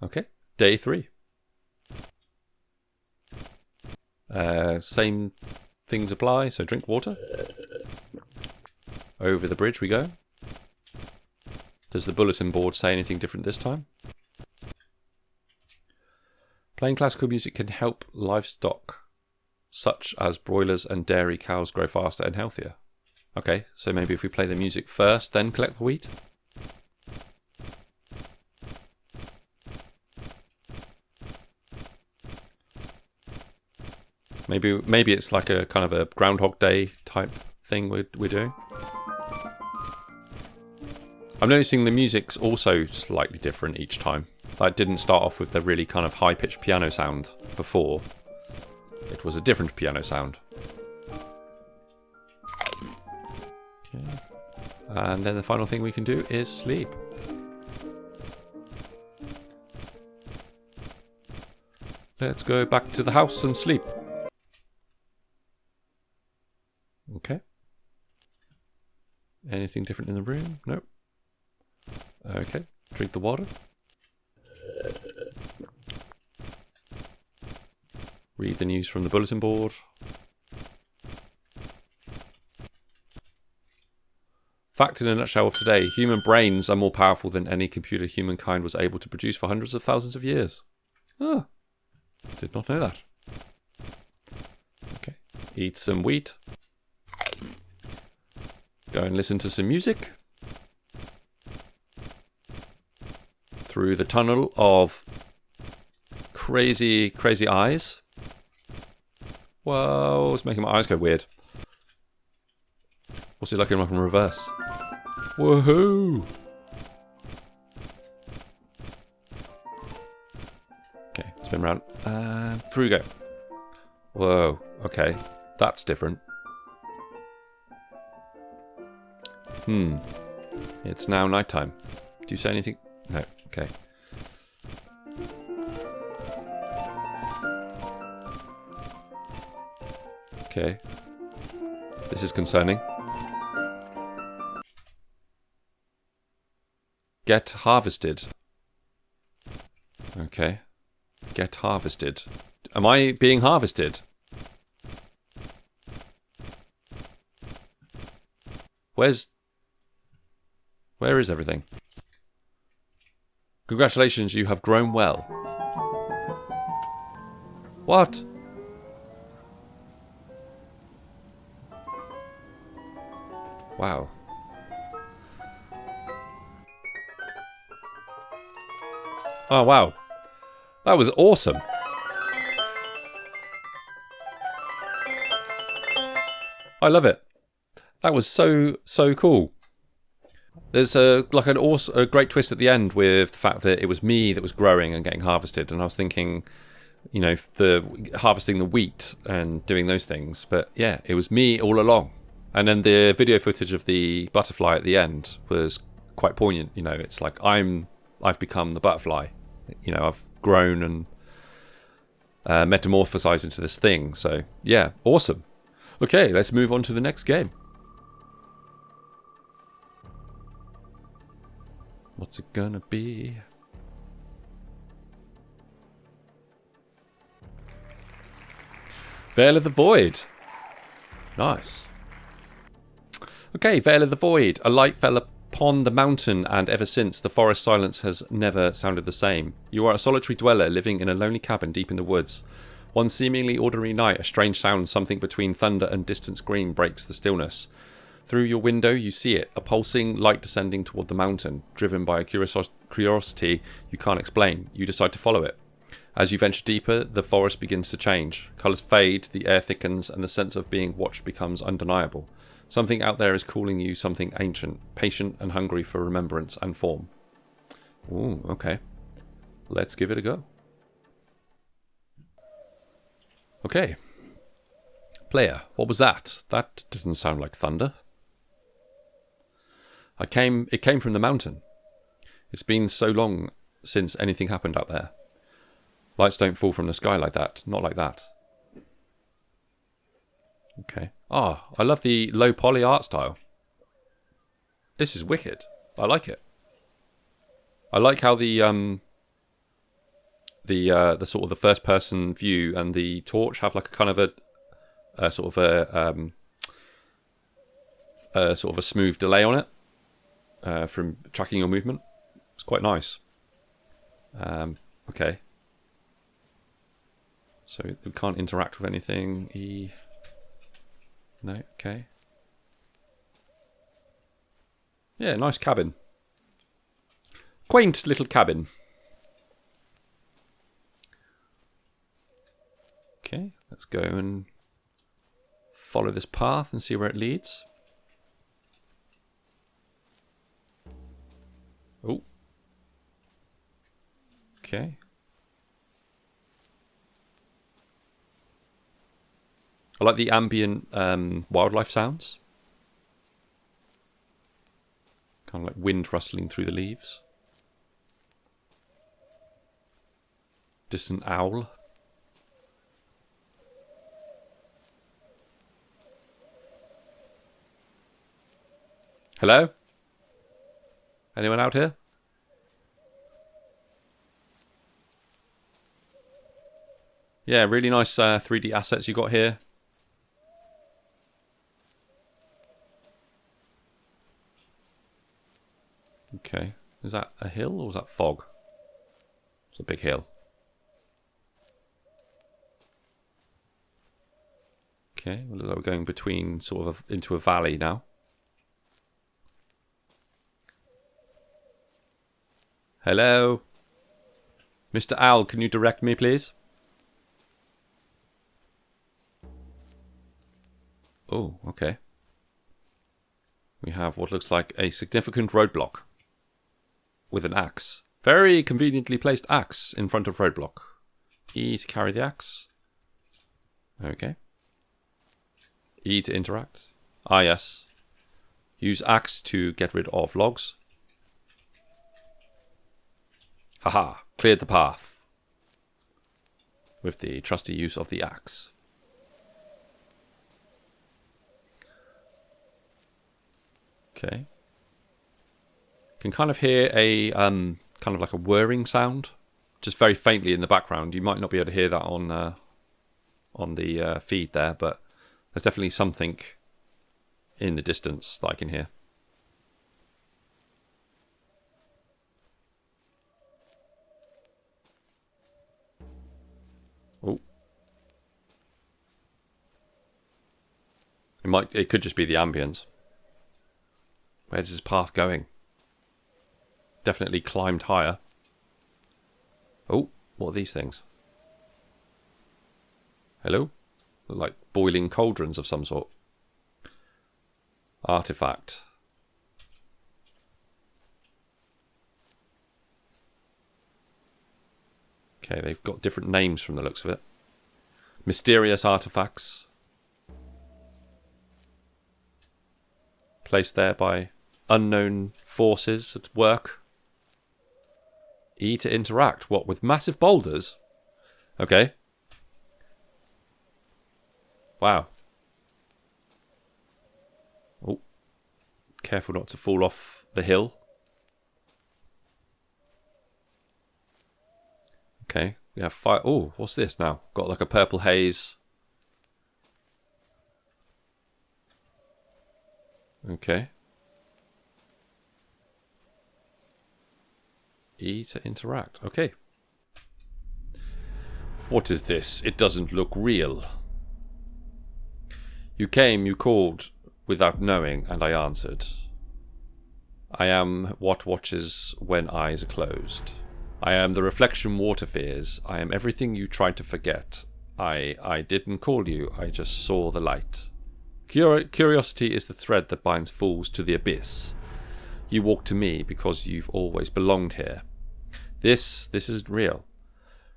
Okay, day 3. Same things apply, so drink water. Over the bridge we go. Does the bulletin board say anything different this time? Playing classical music can help livestock, such as broilers and dairy cows, grow faster and healthier. Okay, so maybe if we play the music first, then collect the wheat. Maybe it's like a kind of a Groundhog Day type thing we're doing. I'm noticing the music's also slightly different each time. Like, it didn't start off with the really kind of high-pitched piano sound before. It was a different piano sound. Okay. And then the final thing we can do is sleep. Let's go back to the house and sleep. Okay. Anything different in the room? Nope. Okay. Drink the water. Read the news from the bulletin board. Fact in a nutshell of today. Human brains are more powerful than any computer humankind was able to produce for hundreds of thousands of years. Ah. Did not know that. Okay. Eat some wheat. Go and listen to some music. Through the tunnel of crazy, crazy eyes. Whoa, it's making my eyes go weird. What's it like in reverse? Woohoo! Okay, spin around. And through we go. Whoa, okay. That's different. It's now nighttime. Do you say anything? No, okay. Okay. This is concerning. Get harvested. Okay. Get harvested. Am I being harvested? Where is everything? Congratulations, you have grown well. What? Wow. Oh, wow. That was awesome. I love it. That was so cool. There's a great twist at the end with the fact that it was me that was growing and getting harvested, and I was thinking, you know, harvesting the wheat and doing those things, but yeah, it was me all along. And then the video footage of the butterfly at the end was quite poignant. You know, it's like I've become the butterfly. You know, I've grown and metamorphosized into this thing. So yeah, awesome. Okay, let's move on to the next game. What's it gonna be? Veil of the Void. Nice. Okay, Veil of the Void. A light fell upon the mountain, and ever since, the forest silence has never sounded the same. You are a solitary dweller living in a lonely cabin deep in the woods. One seemingly ordinary night, a strange sound, something between thunder and distant scream, breaks the stillness. Through your window, you see it, a pulsing light descending toward the mountain. Driven by a curiosity you can't explain, you decide to follow it. As you venture deeper, the forest begins to change. Colours fade, the air thickens, and the sense of being watched becomes undeniable. Something out there is calling you something ancient, patient and hungry for remembrance and form. Ooh, okay. Let's give it a go. Okay. Player, what was that? That didn't sound like thunder. It came from the mountain. It's been so long since anything happened out there. Lights don't fall from the sky like that. Not like that. Okay. Oh, I love the low poly art style. This is wicked. I like it. I like how the sort of the first person view and the torch have like a kind of a sort of a smooth delay on it from tracking your movement. It's quite nice. Okay. So we can't interact with anything. E. No. Okay. Yeah, nice cabin. Quaint little cabin. Okay, let's go and follow this path and see where it leads. Oh. Okay. I like the ambient wildlife sounds. Kind of like wind rustling through the leaves. Distant owl. Hello? Anyone out here? Yeah, really nice 3D assets you got here. Okay. Is that a hill or was that fog? It's a big hill. Okay, well, looks like we're going between sort of into a valley now. Hello? Mr. Owl, can you direct me, please? Oh, okay. We have what looks like a significant roadblock with an axe. Very conveniently placed axe in front of roadblock. E to carry the axe. Okay. E to interact. Ah, yes. Use axe to get rid of logs. Haha, cleared the path. With the trusty use of the axe. Okay. Can kind of hear a kind of like a whirring sound, just very faintly in the background. You might not be able to hear that on the feed there, but there's definitely something in the distance that I can hear. Oh. It could just be the ambience. Where's this path going? Definitely climbed higher. Oh, what are these things? Hello? Look like boiling cauldrons of some sort. Artifact. Okay, they've got different names from the looks of it. Mysterious artifacts. Placed there by unknown forces at work. E to interact. What, with massive boulders? Okay. Wow. Oh. Careful not to fall off the hill. Okay. We have fire. Oh, what's this now? Got like a purple haze. Okay. E to interact. Okay. What is this? It doesn't look real. You came, you called, without knowing, and I answered. I am what watches when eyes are closed. I am the reflection water fears. I am everything you tried to forget. I didn't call you. I just saw the light. Curiosity is the thread that binds fools to the abyss. You walk to me because you've always belonged here. This isn't real.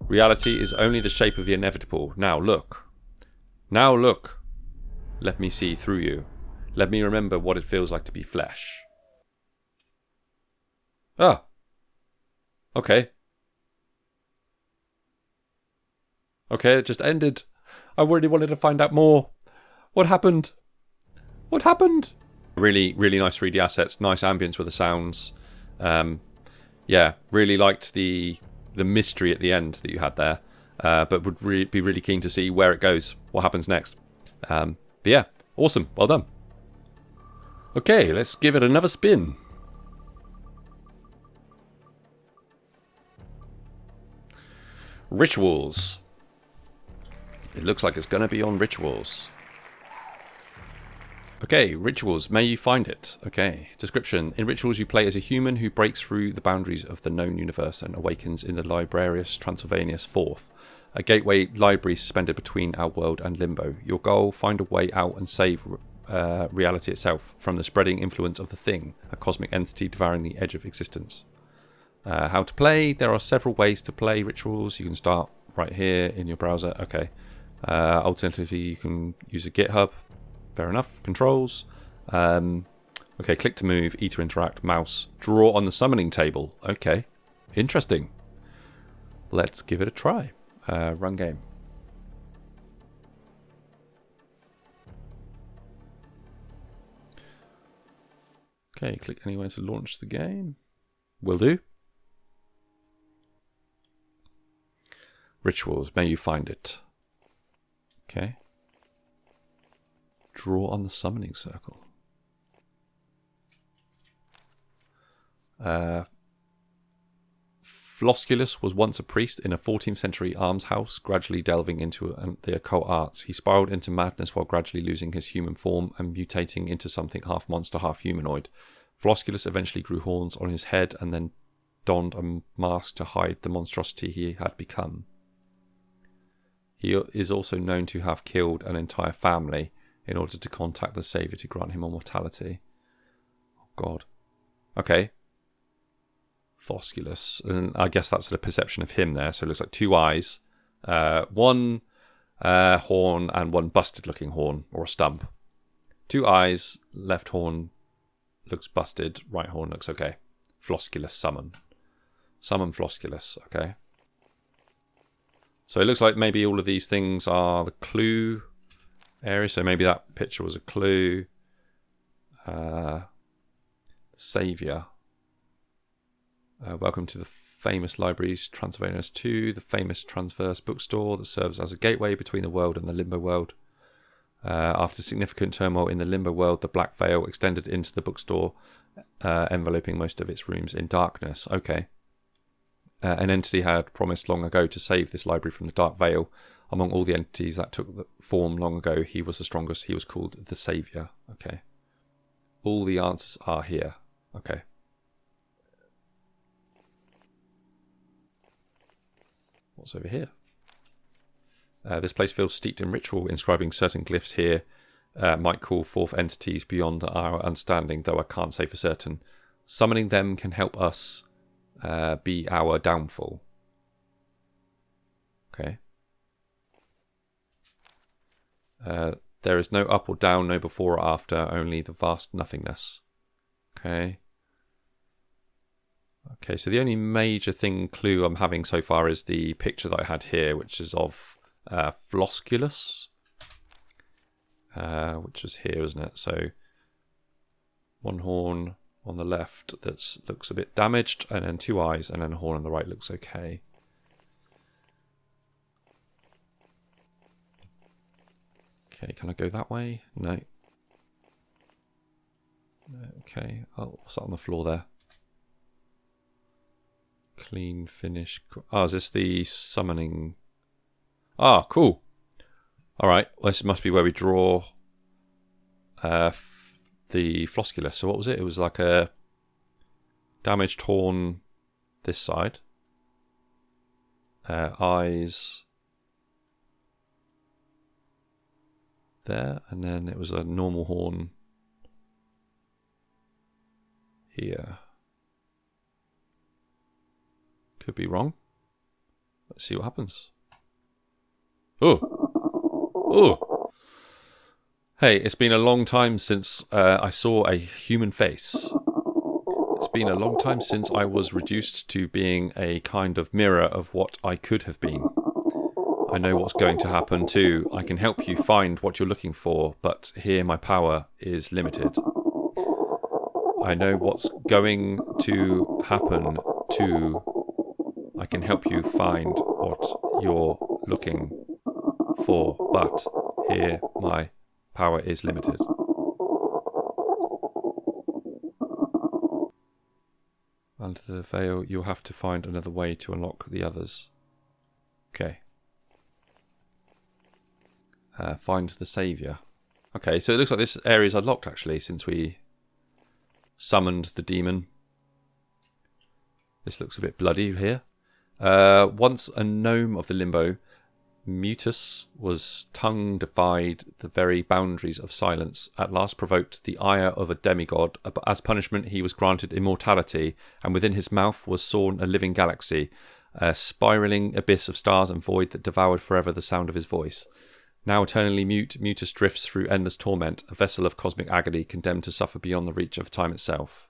Reality is only the shape of the inevitable. Now look. Now look. Let me see through you. Let me remember what it feels like to be flesh. Ah. Okay. Okay, it just ended. I really wanted to find out more. What happened? What happened? Really, really nice 3D assets. Nice ambience with the sounds. Yeah, really liked the mystery at the end that you had there. But would be really keen to see where it goes. What happens next. But yeah, awesome. Well done. Okay, let's give it another spin. Rituals. It looks like it's going to be on rituals. Okay, rituals. May you find it. Okay. Description. In rituals, you play as a human who breaks through the boundaries of the known universe and awakens in the Librarius Transylvanius Fourth, a gateway library suspended between our world and limbo. Your goal, find a way out and save reality itself from the spreading influence of the Thing, a cosmic entity devouring the edge of existence. How to play. There are several ways to play rituals. You can start right here in your browser. Okay. Alternatively, you can use a GitHub. Fair enough. Controls. Okay, click to move, E to interact, mouse. Draw on the summoning table. Okay. Interesting. Let's give it a try. Run game. Okay, click anywhere to launch the game. Will do. Rituals. May you find it. Okay. Draw on the summoning circle. Flosculus was once a priest in a 14th century almshouse, gradually delving into the occult arts. He spiraled into madness while gradually losing his human form and mutating into something half monster, half humanoid. Flosculus eventually grew horns on his head and then donned a mask to hide the monstrosity he had become. He is also known to have killed an entire family in order to contact the Saviour to grant him immortality. Oh, God. Okay. Flosculus. And I guess that's the perception of him there. So it looks like 2 eyes, one horn and one busted looking horn or a stump. 2 eyes, left horn looks busted, right horn looks okay. Flosculus summon. Summon Flosculus, okay. So it looks like maybe all of these things are the clue area. So maybe that picture was a clue. Saviour. Welcome to the famous libraries, Transylvanius 2, the famous Transverse bookstore that serves as a gateway between the world and the limbo world. After significant turmoil in the limbo world, the black veil extended into the bookstore, enveloping most of its rooms in darkness. Okay. An entity had promised long ago to save this library from the dark veil. Among all the entities that took form long ago, he was the strongest. He was called the Saviour. Okay. All the answers are here. Okay. What's over here? This place feels steeped in ritual. Inscribing certain glyphs here might call forth entities beyond our understanding, though I can't say for certain. Summoning them can help us be our downfall. Okay. There is no up or down, no before or after, only the vast nothingness. Okay. Okay, so the only major clue I'm having so far is the picture that I had here, which is of Flosculus, which is here, isn't it? So one horn on the left that looks a bit damaged, and then 2 eyes, and then a horn on the right looks okay. Okay, can I go that way? No. Okay, oh, what's that on the floor there? Clean finish. Oh, is this the summoning? Ah, cool. Alright, well, this must be where we draw the Flosculus. So what was it? It was like a damaged horn this side. eyes there, and then it was a normal horn here. Could be wrong. Let's see what happens. Oh! Oh! Hey, it's been a long time since I saw a human face. It's been a long time since I was reduced to being a kind of mirror of what I could have been. I know what's going to happen too. I can help you find what you're looking for, but here my power is limited. I know what's going to happen too. I can help you find what you're looking for, but here my power is limited. Under the veil, you'll have to find another way to unlock the others. Okay. Find the saviour. Okay, so it looks like this area is unlocked actually since we summoned the demon. This looks a bit bloody here. Once a gnome of the limbo, Mutus was tongue-defied the very boundaries of silence, at last provoked the ire of a demigod. As punishment he was granted immortality, and within his mouth was sawn a living galaxy, a spiralling abyss of stars and void that devoured forever the sound of his voice. Now eternally mute, Mutus drifts through endless torment, a vessel of cosmic agony condemned to suffer beyond the reach of time itself.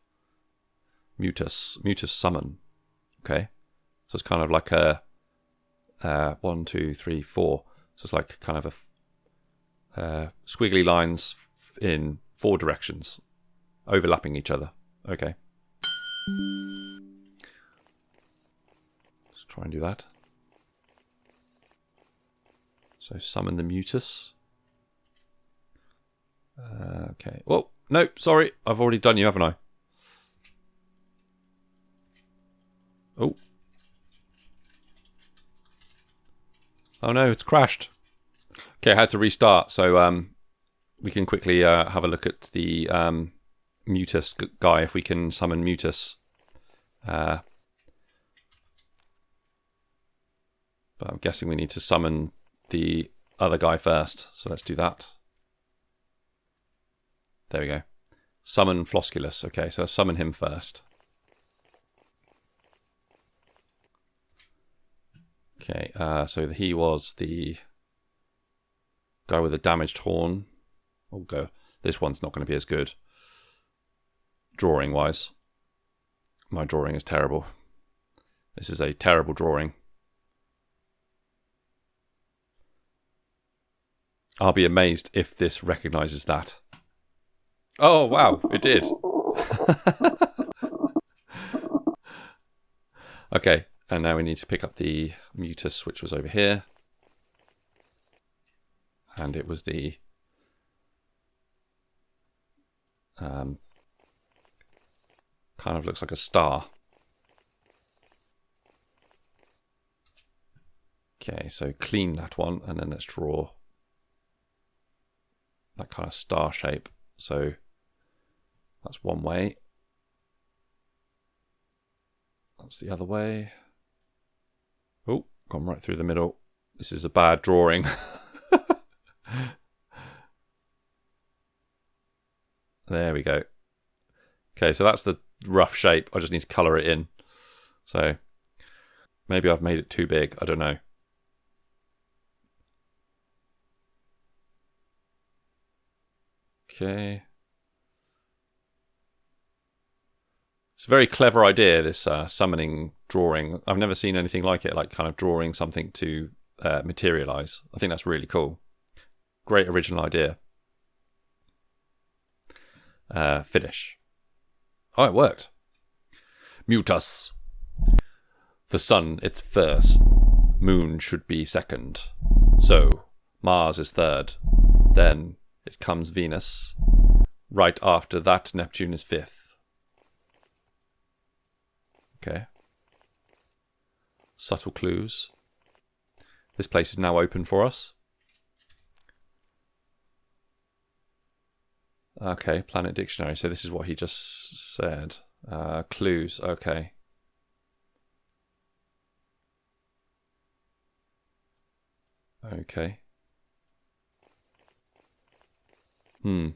Mutus summon. Okay. So it's kind of like a 1, 2, 3, 4. So it's like kind of a squiggly lines in 4 directions, overlapping each other. Okay. Let's try and do that. So summon the Mutus. Okay. Oh, no, sorry. I've already done you, haven't I? Oh. Oh no, it's crashed. Okay, I had to restart, so we can quickly have a look at the Mutus guy, if we can summon Mutus. But I'm guessing we need to summon the other guy first, so let's do that. There we go. Summon Flosculus. Okay, so let's summon him first. Okay, so he was the guy with the damaged horn. Oh, go. This one's not going to be as good. Drawing-wise. My drawing is terrible. This is a terrible drawing. I'll be amazed if this recognises that. Oh, wow, it did. Okay, and now we need to pick up the Mutus, which was over here. And it was the kind of looks like a star. Okay, so clean that one, and then let's draw that kind of star shape. So that's one way. That's the other way. Oh, gone right through the middle. This is a bad drawing. There we go. Okay, so that's the rough shape. I just need to colour it in. So maybe I've made it too big. I don't know. Okay. It's a very clever idea, this summoning drawing. I've never seen anything like it, like kind of drawing something to materialise. I think that's really cool. Great original idea. Finish. Oh, it worked. Mutus. The sun, it's first. Moon should be second. So, Mars is third. Then it comes Venus. Right after that, Neptune is fifth. Okay. Subtle clues. This place is now open for us. Okay, Planet Dictionary. So this is what he just said. Clues, okay. Okay. I'm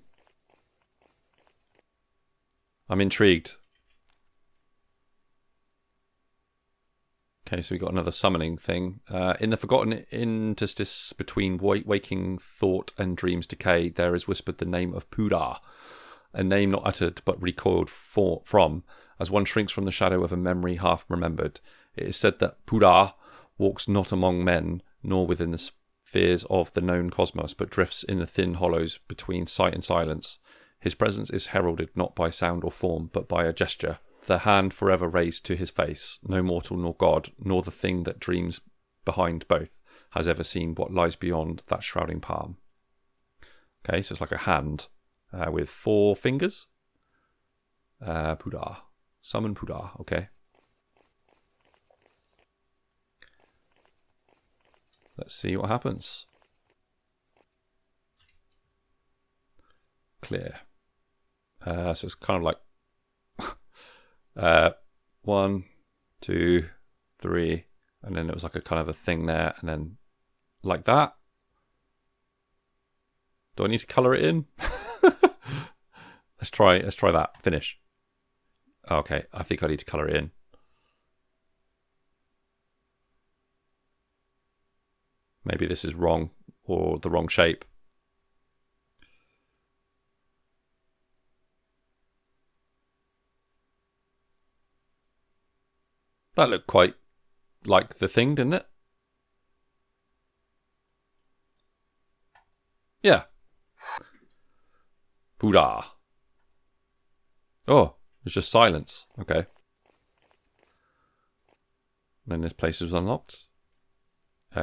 intrigued. Okay, so we got another summoning thing. In the forgotten interstice between waking thought and dream's decay, there is whispered the name of Pudar, a name not uttered but recoiled from, as one shrinks from the shadow of a memory half remembered. It is said that Pudar walks not among men, nor within the spheres of the known cosmos, but drifts in the thin hollows between sight and silence. His presence is heralded not by sound or form, but by a gesture, the hand forever raised to his face. No mortal nor god, nor the thing that dreams behind both, has ever seen what lies beyond that shrouding palm. Okay, so it's like a hand with 4 fingers. Pudar. Summon Pudar, okay. Let's see what happens. Clear. So it's kind of like 1, 2, 3, and then it was like a kind of a thing there, and then like that. Do I need to colour it in? Let's try that. Finish. Okay, I think I need to colour it in. Maybe this is wrong, or the wrong shape. That looked quite like the thing, didn't it? Yeah. Buddha. Oh, it's just silence. Okay. And then this place is unlocked.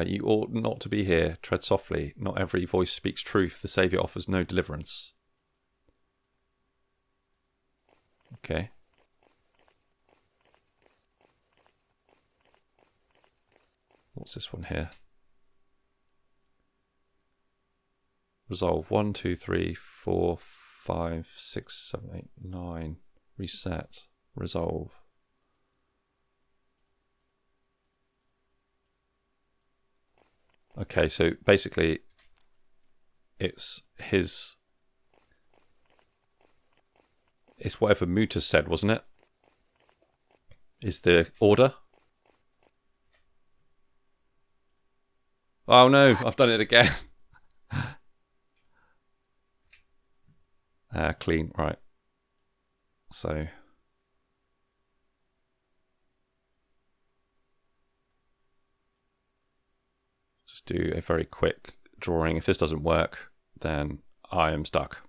You ought not to be here. Tread softly. Not every voice speaks truth. The Saviour offers no deliverance. Okay. What's this one here? Resolve 1, 2, 3, 4, 5, 6, 7, 8, 9. Reset. Resolve. Okay, so basically it's whatever Muta said, wasn't it? Is the order? Oh no, I've done it again. Clean, right. So just do a very quick drawing. If this doesn't work, then I am stuck.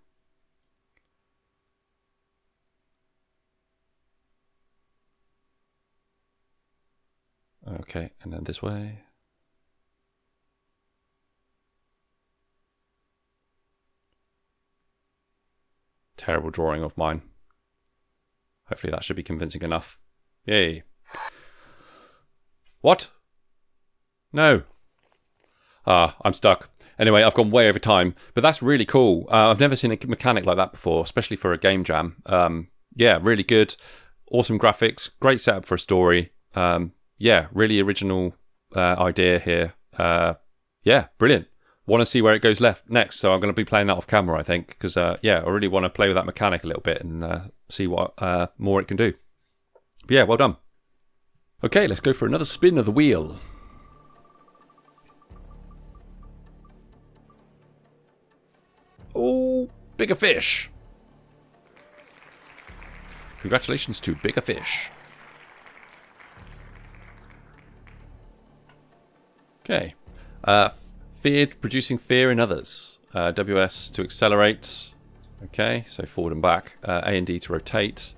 Okay, and then this way. Terrible drawing of mine. Hopefully that should be convincing enough. Yay. What? No. I'm stuck. Anyway, I've gone way over time, but that's really cool. I've never seen a mechanic like that before, especially for a game jam. Yeah, really good. Awesome graphics. Great setup for a story. Yeah, really original idea here. Yeah, brilliant. Want to see where it goes next, so I'm going to be playing that off camera, I think, because yeah, I really want to play with that mechanic a little bit and see what more it can do. But yeah, well done. Okay, let's go for another spin of the wheel. Oh, bigger fish. Congratulations to bigger fish. Okay. Feared, producing fear in others. WS to accelerate. Okay, so forward and back. A and D to rotate.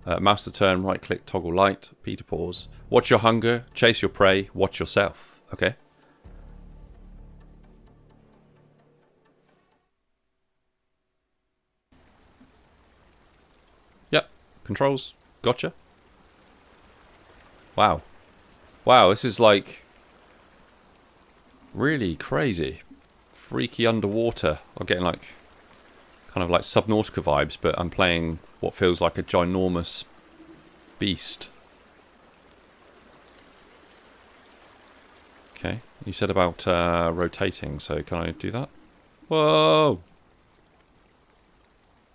Mouse to turn, right click, toggle light. P to pause. Watch your hunger, chase your prey, watch yourself. Okay. Yep, controls. Gotcha. Wow. Wow, this is like really crazy. Freaky underwater. I'm getting like kind of like Subnautica vibes, but I'm playing what feels like a ginormous beast. Okay. You said about rotating, so can I do that? Whoa!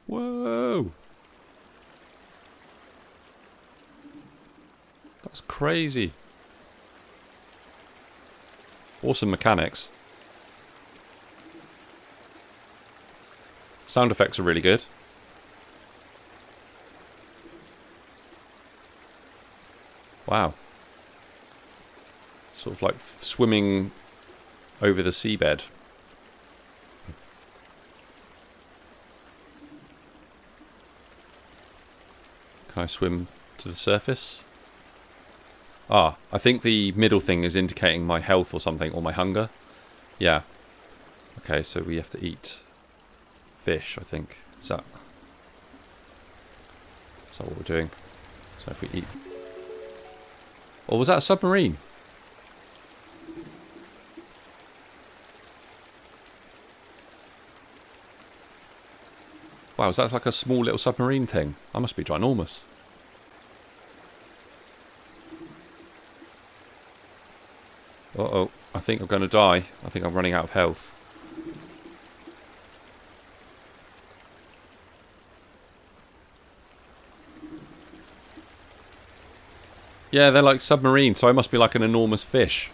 Whoa! That's crazy. Awesome mechanics. Sound effects are really good. Wow. Sort of like swimming over the seabed. Can I swim to the surface? Ah, I think the middle thing is indicating my health or something, or my hunger. Yeah. Okay, so we have to eat fish, I think. Is that what we're doing? So if we eat... Or was that a submarine? Wow, is that like a small little submarine thing? That must be ginormous. Uh-oh, I think I'm going to die. I think I'm running out of health. Yeah, they're like submarines, so I must be like an enormous fish.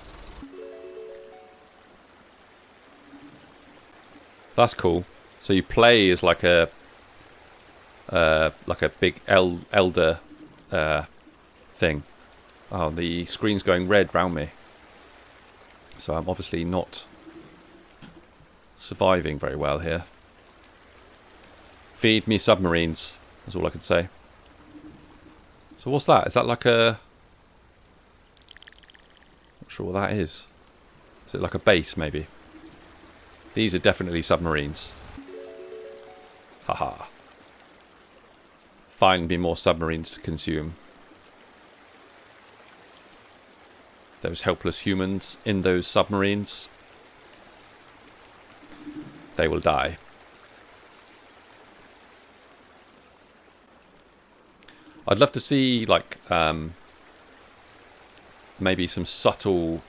That's cool. So you play as like a big elder thing. Oh, the screen's going red round me. So I'm obviously not surviving very well here. Feed me submarines. That's all I could say. So what's that? Is that like a... Not sure what that is. Is it like a base, maybe? These are definitely submarines. Haha. Find me more submarines to consume. Those helpless humans in those submarines. They will die. I'd love to see, like, maybe some subtle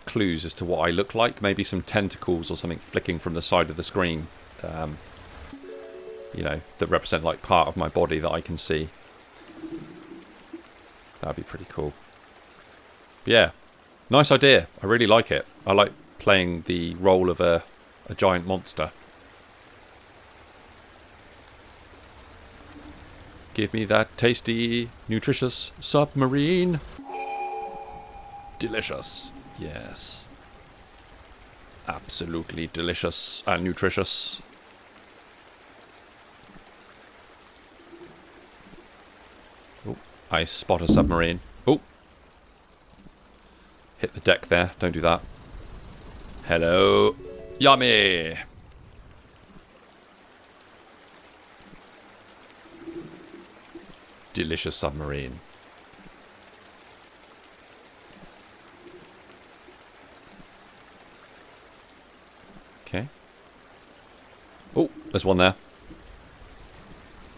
clues as to what I look like. Maybe some tentacles or something flicking from the side of the screen. You know, that represent, like, part of my body that I can see. That'd be pretty cool. Yeah, nice idea. I really like it. I like playing the role of a giant monster. Give me that tasty, nutritious submarine. Delicious. Yes. Absolutely delicious and nutritious. Oh, I spot a submarine. Oh. Hit the deck there. Don't do that. Hello. Yummy. Delicious submarine. Okay. Oh, there's one there.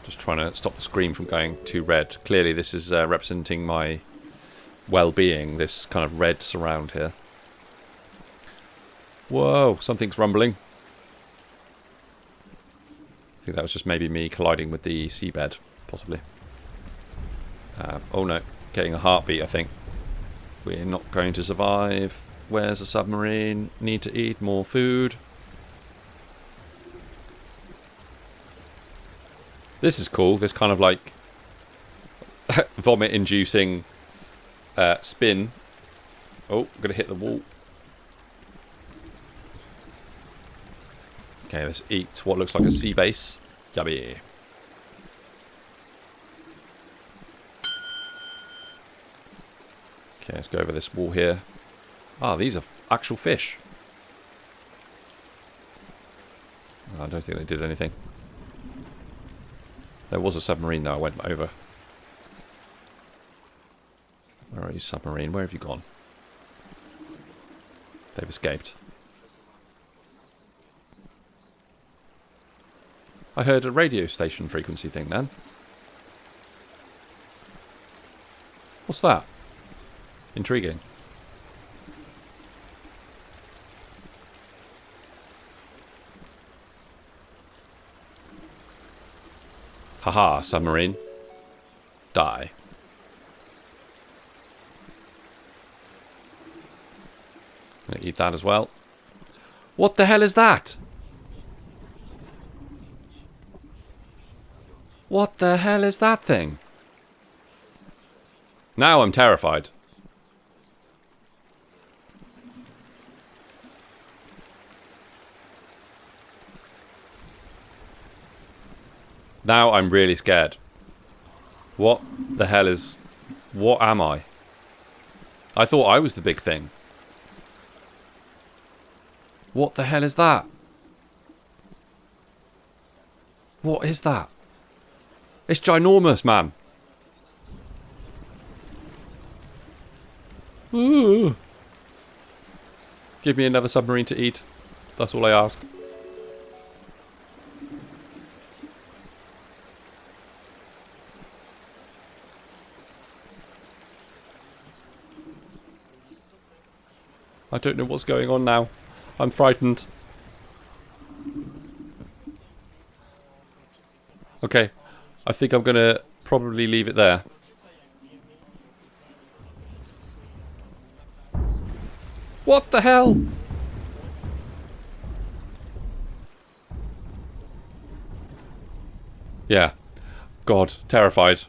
Just trying to stop the screen from going too red. Clearly this is representing my well-being, this kind of red surround here. Whoa, something's rumbling. I think that was just maybe me colliding with the seabed, possibly. Oh no, getting a heartbeat, I think. We're not going to survive. Where's the submarine? Need to eat more food. This is cool, this kind of like vomit-inducing spin. Oh, I'm going to hit the wall. Okay, let's eat what looks like a sea base. Yummy. Okay, let's go over this wall here. Ah, these are actual fish. I don't think they did anything. There was a submarine though, I went over. Where are you, submarine? Where have you gone? They've escaped. I heard a radio station frequency thing then. What's that? Intriguing. Haha, submarine. Die. Gonna eat that as well. What the hell is that? What the hell is that thing? Now I'm terrified. Now I'm really scared. What the hell is... What am I? I thought I was the big thing. What the hell is that? What is that? It's ginormous, man. Ooh. Give me another submarine to eat. That's all I ask. I don't know what's going on now. I'm frightened. Okay. I think I'm gonna probably leave it there. What the hell? Yeah. God, terrified.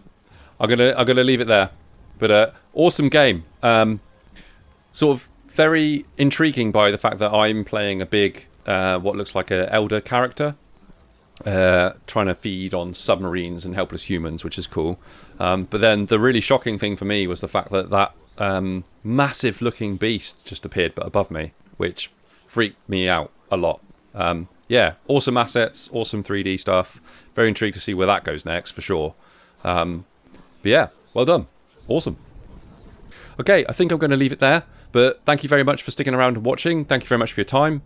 I'm gonna leave it there. But awesome game. Sort of very intriguing by the fact that I'm playing a big, what looks like an elder character, trying to feed on submarines and helpless humans, which is cool. But then the really shocking thing for me was the fact that that massive-looking beast just appeared but above me, which freaked me out a lot. Yeah, awesome assets, awesome 3D stuff. Very intrigued to see where that goes next, for sure. But yeah, well done. Awesome. Okay, I think I'm going to leave it there. But thank you very much for sticking around and watching. Thank you very much for your time.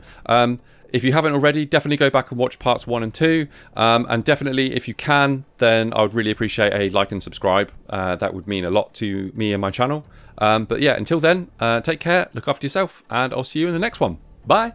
If you haven't already, definitely go back and watch parts 1 and 2. And definitely, if you can, then I would really appreciate a like and subscribe. That would mean a lot to me and my channel. But yeah, until then, take care, look after yourself, and I'll see you in the next one. Bye!